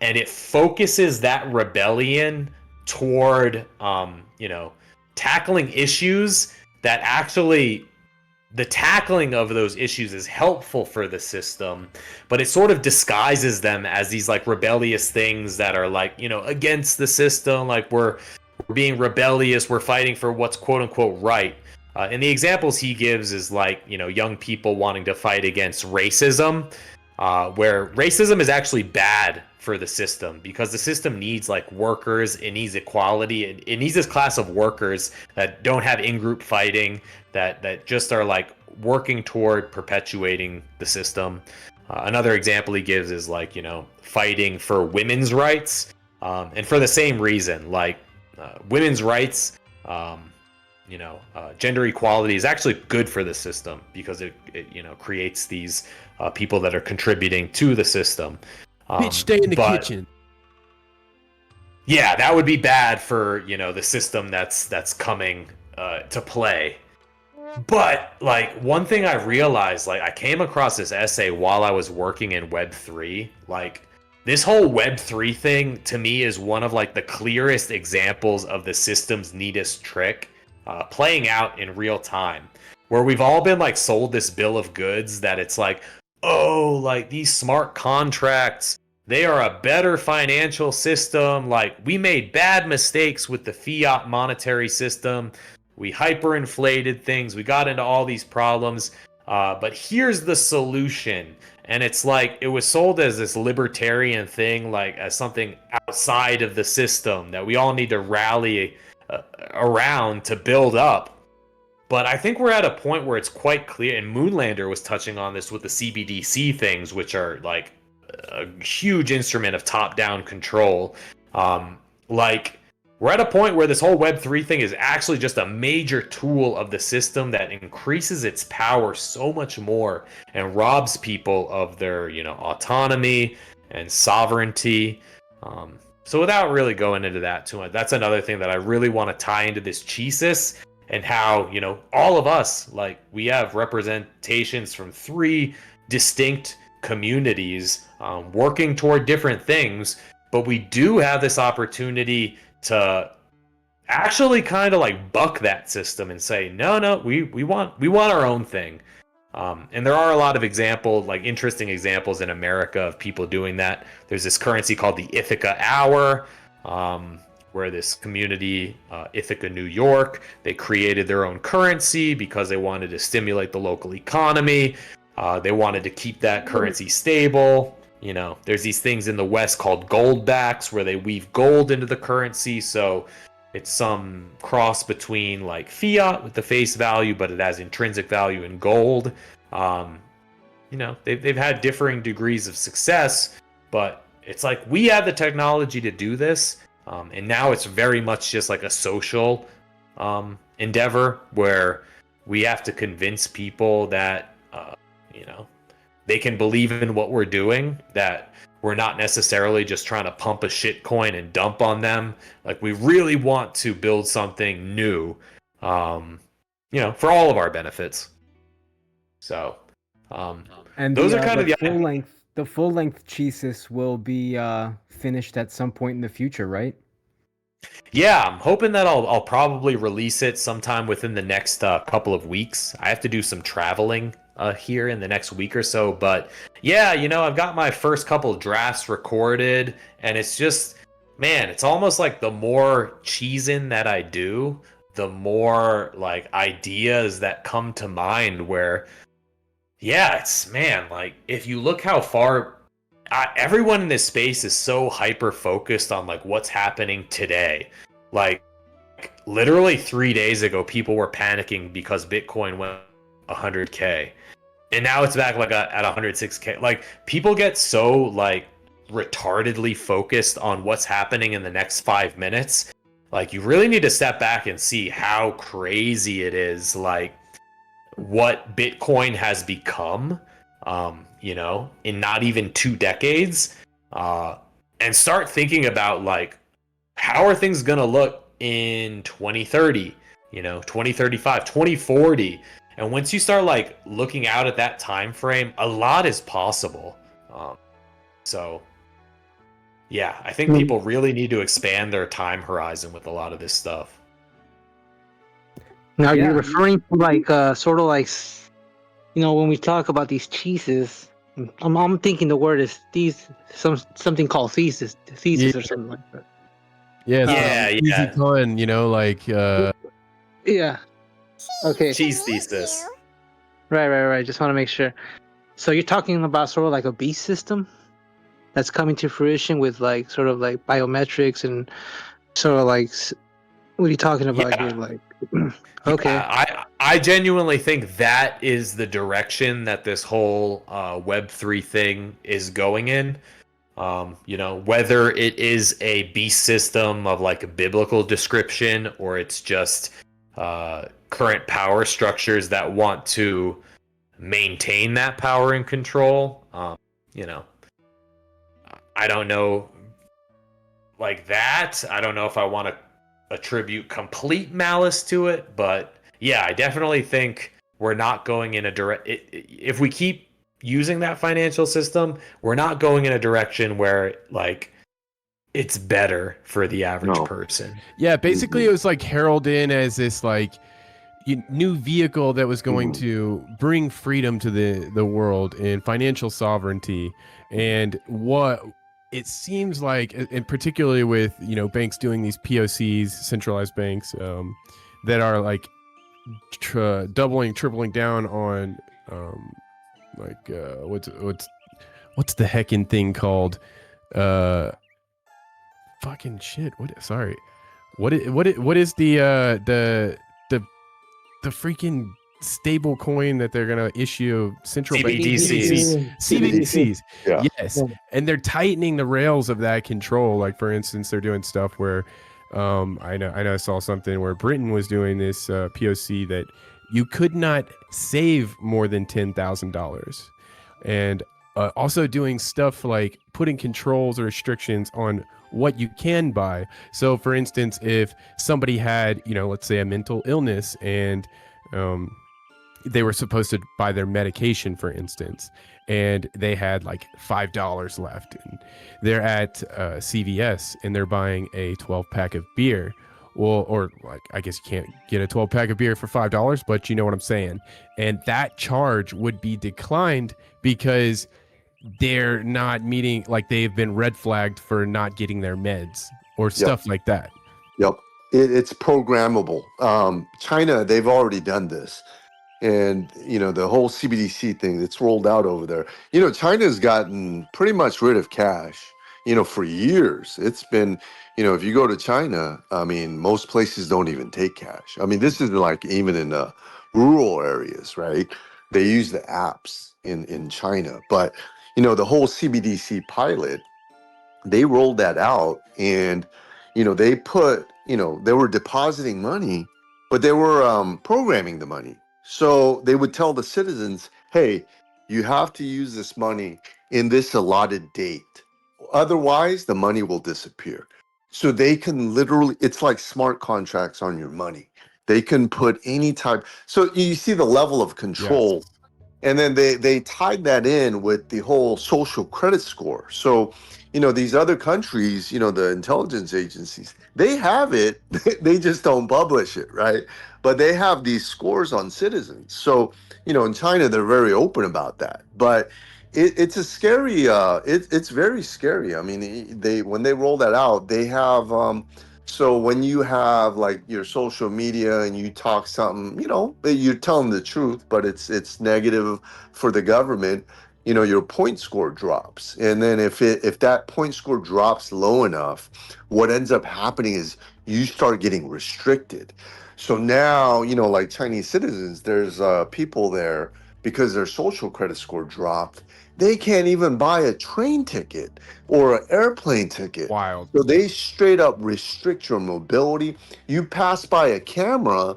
and it focuses that rebellion toward tackling issues that actually, the tackling of those issues is helpful for the system, but it sort of disguises them as these like rebellious things that are like, against the system. Like, we're being rebellious, we're fighting for what's quote unquote right. And the examples he gives is like, young people wanting to fight against racism, where racism is actually bad for the system, because the system needs like workers, it needs equality, it needs this class of workers that don't have in-group fighting, that just are like working toward perpetuating the system. Another example he gives is like, fighting for women's rights, and for the same reason, like women's rights, gender equality is actually good for the system, because it creates these people that are contributing to the system. Bitch, stay in the kitchen. Yeah, that would be bad for the system that's coming to play. But like, one thing I realized, like, I came across this essay while I was working in Web3. Like, this whole Web3 thing to me is one of like the clearest examples of the system's neatest trick playing out in real time, where we've all been like sold this bill of goods that it's like, oh, like these smart contracts they are a better financial system. Like, we made bad mistakes with the fiat monetary system. We hyperinflated things. We got into all these problems. But here's the solution. And it's like, it was sold as this libertarian thing, like as something outside of the system that we all need to rally around to build up. But I think we're at a point where it's quite clear, and Moonlander was touching on this with the CBDC things, which are like a huge instrument of top-down control. Like, we're at a point where this whole Web3 thing is actually just a major tool of the system that increases its power so much more and robs people of their, autonomy and sovereignty. So without really going into that too much, that's another thing that I really want to tie into this Cheesis, and how, all of us, like, we have representations from 3 distinct communities working toward different things, but we do have this opportunity to actually kind of like buck that system and say, no, we want our own thing. And there are a lot of interesting examples in America of people doing that. There's this currency called the Ithaca Hour, where this community, Ithaca, New York, they created their own currency because they wanted to stimulate the local economy. They wanted to keep that currency stable. There's these things in the West called goldbacks, where they weave gold into the currency. So it's some cross between like fiat with the face value, but it has intrinsic value in gold. They've had differing degrees of success, but it's like, we have the technology to do this. And now it's very much just like a social endeavor where we have to convince people that, they can believe in what we're doing, that we're not necessarily just trying to pump a shit coin and dump on them. Like, we really want to build something new, for all of our benefits. So, and those are kind of the full length Cheesis will be finished at some point in the future, right? Yeah, I'm hoping that I'll probably release it sometime within the next couple of weeks. I have to do some traveling here in the next week or so, but yeah, I've got my first couple drafts recorded, and it's just, man, it's almost like the more cheesing that I do, the more like ideas that come to mind. Where, yeah, it's, man, like, if you look how far everyone in this space is so hyper focused on like what's happening today. Like, literally 3 days ago, people were panicking because Bitcoin went 100K, and now it's back like at 106K. Like, people get so like retardedly focused on what's happening in the next 5 minutes. Like, you really need to step back and see how crazy it is, like what Bitcoin has become, in not even 2 decades, and start thinking about like, how are things going to look in 2030, 2035, 2040. And once you start like looking out at that time frame, a lot is possible. So yeah, I think people really need to expand their time horizon with a lot of this stuff. Now, you're referring to like sort of like, when we talk about these cheeses, I'm thinking the word is something called thesis or something like that. Yeah. Yeah. Ton, like Yeah. Okay. Cheese thesis. Right. Just want to make sure. So you're talking about sort of like a beast system that's coming to fruition with like sort of like biometrics and sort of like, what are you talking about here? Like, okay. Yeah, I genuinely think that is the direction that this whole Web3 thing is going in. Whether it is a beast system of like a biblical description, or it's just current power structures that want to maintain that power and control. I don't know, like that. I don't know if I want to attribute complete malice to it, but yeah, I definitely think we're not going in a if we keep using that financial system, we're not going in a direction where like it's better for the average person. Yeah, basically it was like heralded as this like new vehicle that was going to bring freedom to the world and financial sovereignty. And what it seems like, and particularly with banks doing these POCs, centralized banks, that are like doubling, tripling down on what's the heckin' thing called? Fucking shit. What? Sorry. What is the freaking stable coin that they're gonna issue? Central bank CBDCs. CBDCs. Yeah. Yes, and they're tightening the rails of that control. Like for instance, they're doing stuff where, I know I saw something where Britain was doing this POC that you could not save more than $10,000, and also doing stuff like putting controls or restrictions on what you can buy. So for instance, if somebody had, let's say a mental illness and they were supposed to buy their medication, for instance, and they had like $5 left, and they're at CVS and they're buying a 12-pack of beer. Well, or like, I guess you can't get a 12-pack of beer for $5, but you know what I'm saying. And that charge would be declined because they're not meeting, like they've been red flagged for not getting their meds or stuff like that. Yep. It's programmable. China, they've already done this. And, the whole CBDC thing that's rolled out over there, China's gotten pretty much rid of cash, for years. It's been, if you go to China, I mean, most places don't even take cash. I mean, this is like even in the rural areas, right? They use the apps in China. But, the whole CBDC pilot, they rolled that out and, they put, they were depositing money, but they were programming the money. So they would tell the citizens, hey, you have to use this money in this allotted date. Otherwise, the money will disappear. So they can literally, it's like smart contracts on your money. They can put any type. So you see the level of control. Yes. And then they tied that in with the whole social credit score. So, these other countries, the intelligence agencies, they have it, they just don't publish it, right? But they have these scores on citizens. So, in China, they're very open about that. But it's a scary, it's very scary. I mean, when they roll that out, they have, so when you have like your social media and you talk something, you're telling the truth, but it's negative for the government, your point score drops. And then if that point score drops low enough, what ends up happening is you start getting restricted. So now, like Chinese citizens, there's people there because their social credit score dropped. They can't even buy a train ticket or an airplane ticket. Wild. So they straight up restrict your mobility. You pass by a camera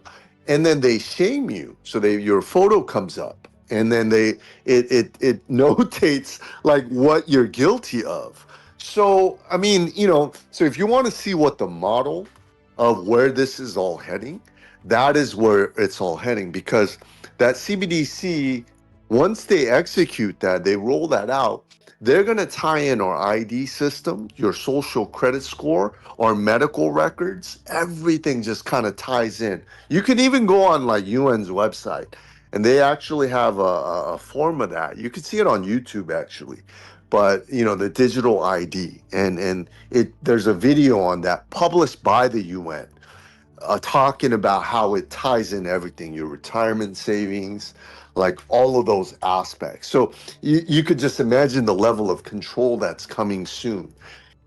and then they shame you. So your photo comes up and then it notates like what you're guilty of. So, I mean, so if you want to see what the model of where this is all heading, that is where it's all heading, because that CBDC, once they execute that, they roll that out, they're going to tie in our ID system, your social credit score, our medical records, everything just kind of ties in. You can even go on like UN's website and they actually have a form of that. You can see it on YouTube actually. But the digital ID and there's a video on that published by the UN talking about how it ties in everything, your retirement savings, like all of those aspects. So you could just imagine the level of control that's coming soon.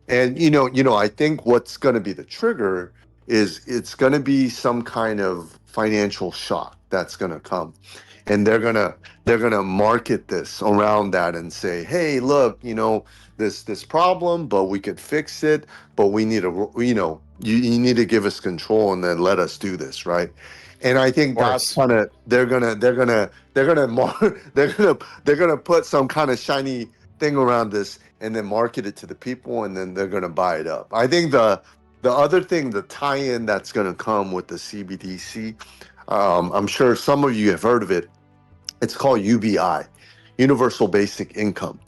And I think what's going to be the trigger is it's going to be some kind of financial shock that's going to come, and they're gonna market this around that and say, hey, look, this problem, but we could fix it, but we need you need to give us control and then let us do this, right? And I think that's kind of they're gonna put some kind of shiny thing around this and then market it to the people, and then they're gonna buy it up. I think the other thing, the tie-in that's gonna come with the CBDC, I'm sure some of you have heard of it. It's called UBI, Universal Basic Income.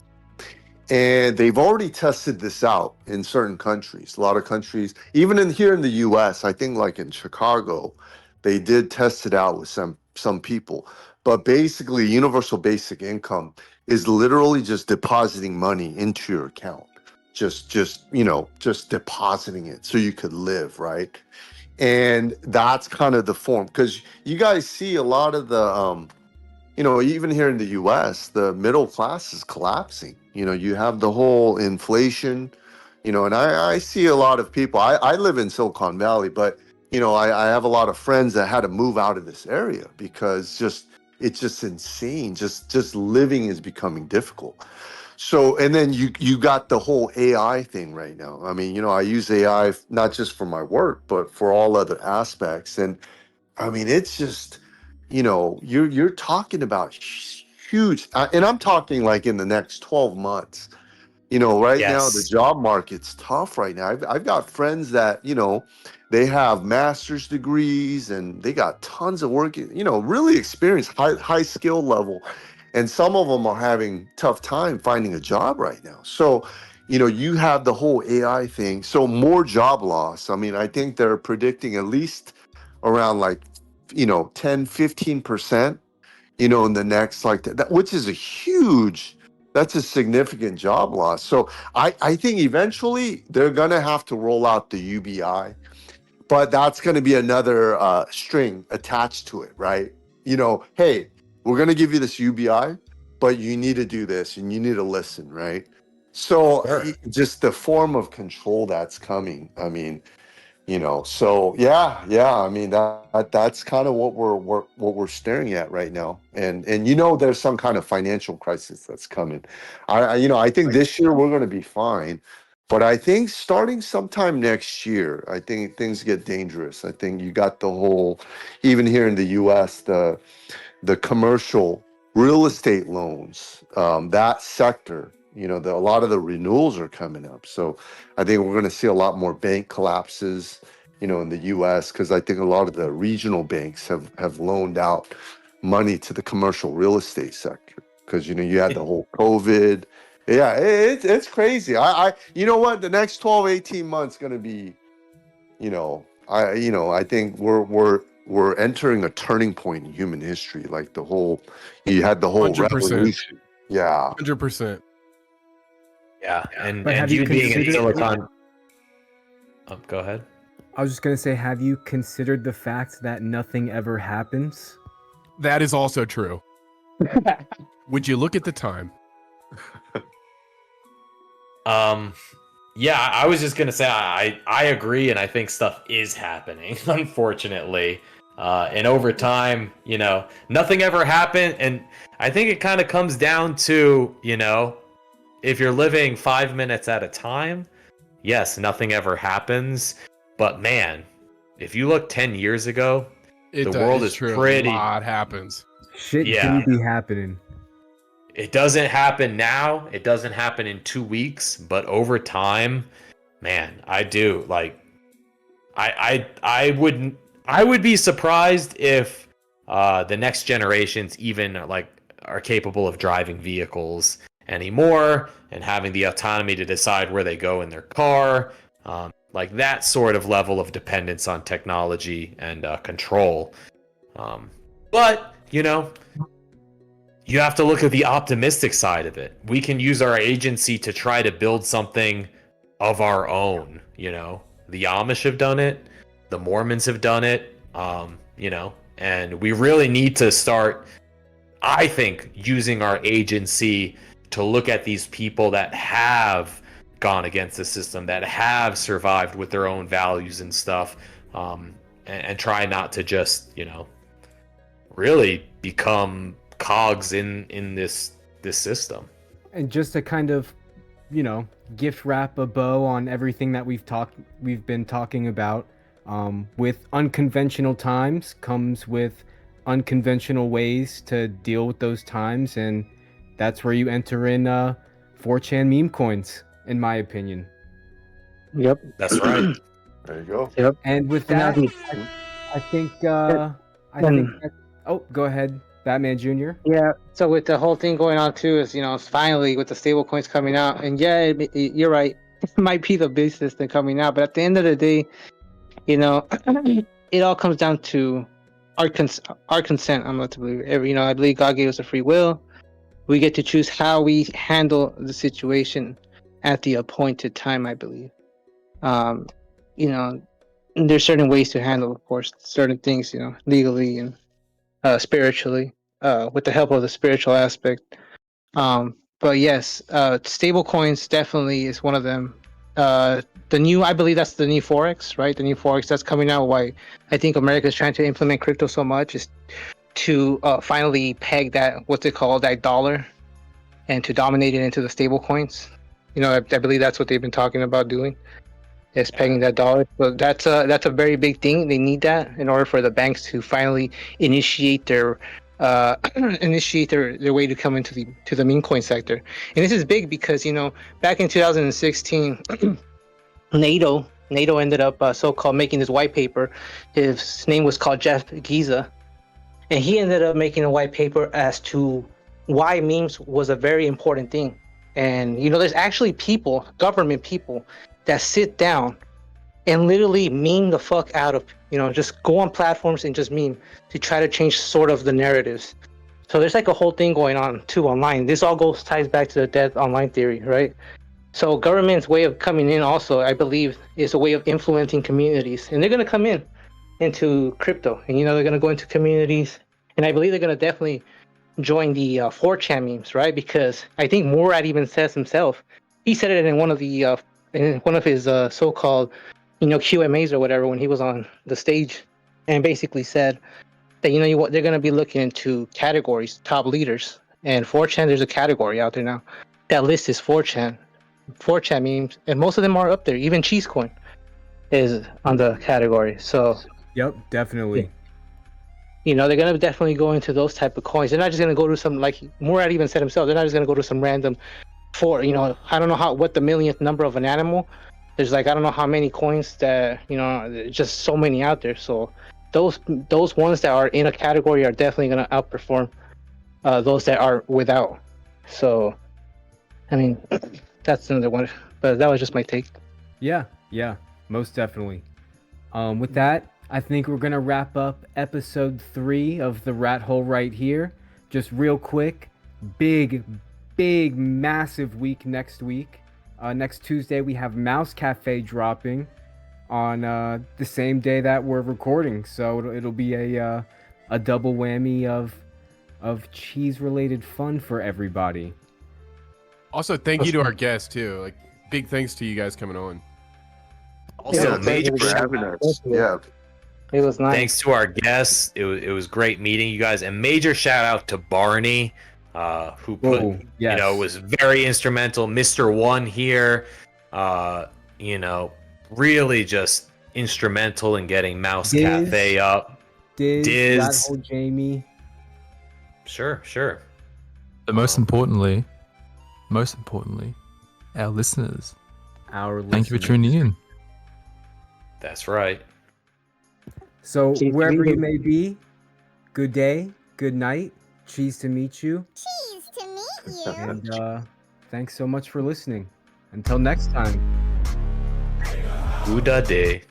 And they've already tested this out in certain countries. A lot of countries, even here in the US, I think like in Chicago, they did test it out with some people. But basically, universal basic income is literally just depositing money into your account. just just depositing it so you could live, right? And that's kind of the form, because you guys see a lot of the even here in the US, the middle class is collapsing. You have the whole inflation, and I see a lot of people. I live in Silicon Valley, but I have a lot of friends that had to move out of this area because it's just insane. Just living is becoming difficult. So, and then you got the whole AI thing right now. I mean, I use AI not just for my work, but for all other aspects. And I mean, it's just, you're talking about huge, and I'm talking like in the next 12 months. Right now the Yes. job market's tough right now. I've got friends that, they have master's degrees and they got tons of work, really experienced, high skill level. And some of them are having tough time finding a job right now. So, you have the whole AI thing. So more job loss. I mean, I think they're predicting at least around like, 10-15%, in the next, like that, which is that's a significant job loss. So I think eventually they're going to have to roll out the UBI, but that's going to be another string attached to it, right? Hey, we're going to give you this UBI, but you need to do this and you need to listen, right? So Sure. just the form of control that's coming. I mean, so yeah. I mean that's kind of what we're staring at right now, and there's some kind of financial crisis that's coming. I think this year we're going to be fine, but I think starting sometime next year, I think things get dangerous. I think you got the whole, even here in the U.S., the commercial real estate loans, that sector, a lot of the renewals are coming up. So I think we're going to see a lot more bank collapses, in the US, because I think a lot of the regional banks have loaned out money to the commercial real estate sector, because, you had the whole COVID. Yeah, it's crazy. You know what? The next 12-18 months going to be, I think we're entering a turning point in human history. Like you had the whole 100%. revolution. Yeah. 100%. Yeah. And But have you you being in considered- Silicon. Go ahead. I was just gonna say, have you considered the fact that nothing ever happens? That is also true. Would you look at the time? Yeah, I was just gonna say I agree, and I think stuff is happening, unfortunately. And over time, nothing ever happened, and I think it kind of comes down to, if you're living 5 minutes at a time, yes, nothing ever happens. But man, if you look 10 years ago, the world is true. pretty. A lot happens. Shit Yeah. do be happening. It doesn't happen now. It doesn't happen in 2 weeks, but over time, man, I do like. I would be surprised if the next generations even like are capable of driving vehicles anymore and having the autonomy to decide where they go in their car. Like that sort of level of dependence on technology and control. But you have to look at the optimistic side of it. We can use our agency to try to build something of our own. The Amish have done it, the Mormons have done it. And we really need to start, I think, using our agency to look at these people that have gone against the system, that have survived with their own values and stuff, and try not to just, really become cogs in this system. And just to kind of, gift wrap a bow on everything that we've been talking about, with unconventional times comes with unconventional ways to deal with those times, and that's where you enter in 4chan meme coins, in my opinion. Yep. That's right. There you go. Yep. And with And now that, the- I think that, oh, go ahead, Batman Jr. Yeah. So with the whole thing going on too is, finally with the stable coins coming out, and yeah, you're right. It might be the big system coming out, but at the end of the day, it all comes down to our consent. I'm led to believe. I believe God gave us a free will. We get to choose how we handle the situation at the appointed time, I believe. Um, you know, there's certain ways to handle, of course, certain things, legally and spiritually, with the help of the spiritual aspect. But yes, stable coins definitely is one of them. I believe that's the new forex, right? The new forex that's coming out. Why I think America is trying to implement crypto so much is to finally peg that, what's it called, that dollar, and to dominate it into the stable coins. I believe that's what they've been talking about doing, is pegging that dollar. But that's a very big thing. They need that in order for the banks to finally initiate their their way to come into the meme coin sector. And this is big because back in 2016, NATO ended up so-called making this white paper. His name was called Jeff Giza, and he ended up making a white paper as to why memes was a very important thing. And there's actually people, government people, that sit down and literally meme the fuck out of, just go on platforms and just meme to try to change sort of the narratives. So there's like a whole thing going on too online. This all ties back to the death online theory, right? So government's way of coming in also, I believe, is a way of influencing communities, and they're gonna come into crypto, and they're gonna go into communities, and I believe they're gonna definitely join the 4chan memes, right? Because I think Morad even says himself, he said it in one of his so-called QMAs or whatever, when he was on the stage, and basically said that they're going to be looking into categories, top leaders, and 4chan, there's a category out there now that list is 4chan memes, and most of them are up there. Even Cheesecoin is on the category. So Yep, definitely. they're going to definitely go into those type of coins. They're not just going to go to some, like Murad even said himself, they're not just going to go to some random I don't know what the millionth number of an animal. There's I don't know how many coins that, just so many out there. So those ones that are in a category are definitely going to outperform those that are without. So, I mean, that's another one. But that was just my take. Yeah, most definitely. With that, I think we're gonna wrap up episode 3 of the Rat Hole right here. Just real quick, big, massive week next week. Next Tuesday we have Mouse Cafe dropping on the same day that we're recording, so it'll be a double whammy of cheese-related fun for everybody. Also, thank you to our guests too. Like, big thanks to you guys coming on. Also, Yeah, major for having us. Yeah. It was nice. thanks to our guests. It was great meeting you guys, and major shout out to Barney, who was very instrumental. Mr. One here, really just instrumental in getting Mouse Cafe up. Diz. Rat Hole Jamie. Sure. But most importantly, our listeners. Thank you for tuning in. That's right. So Cheese to wherever meet you you. may be, good day, good night, cheese to meet you, Cheese to meet you. and thanks so much for listening. Until next time. Buddha Day.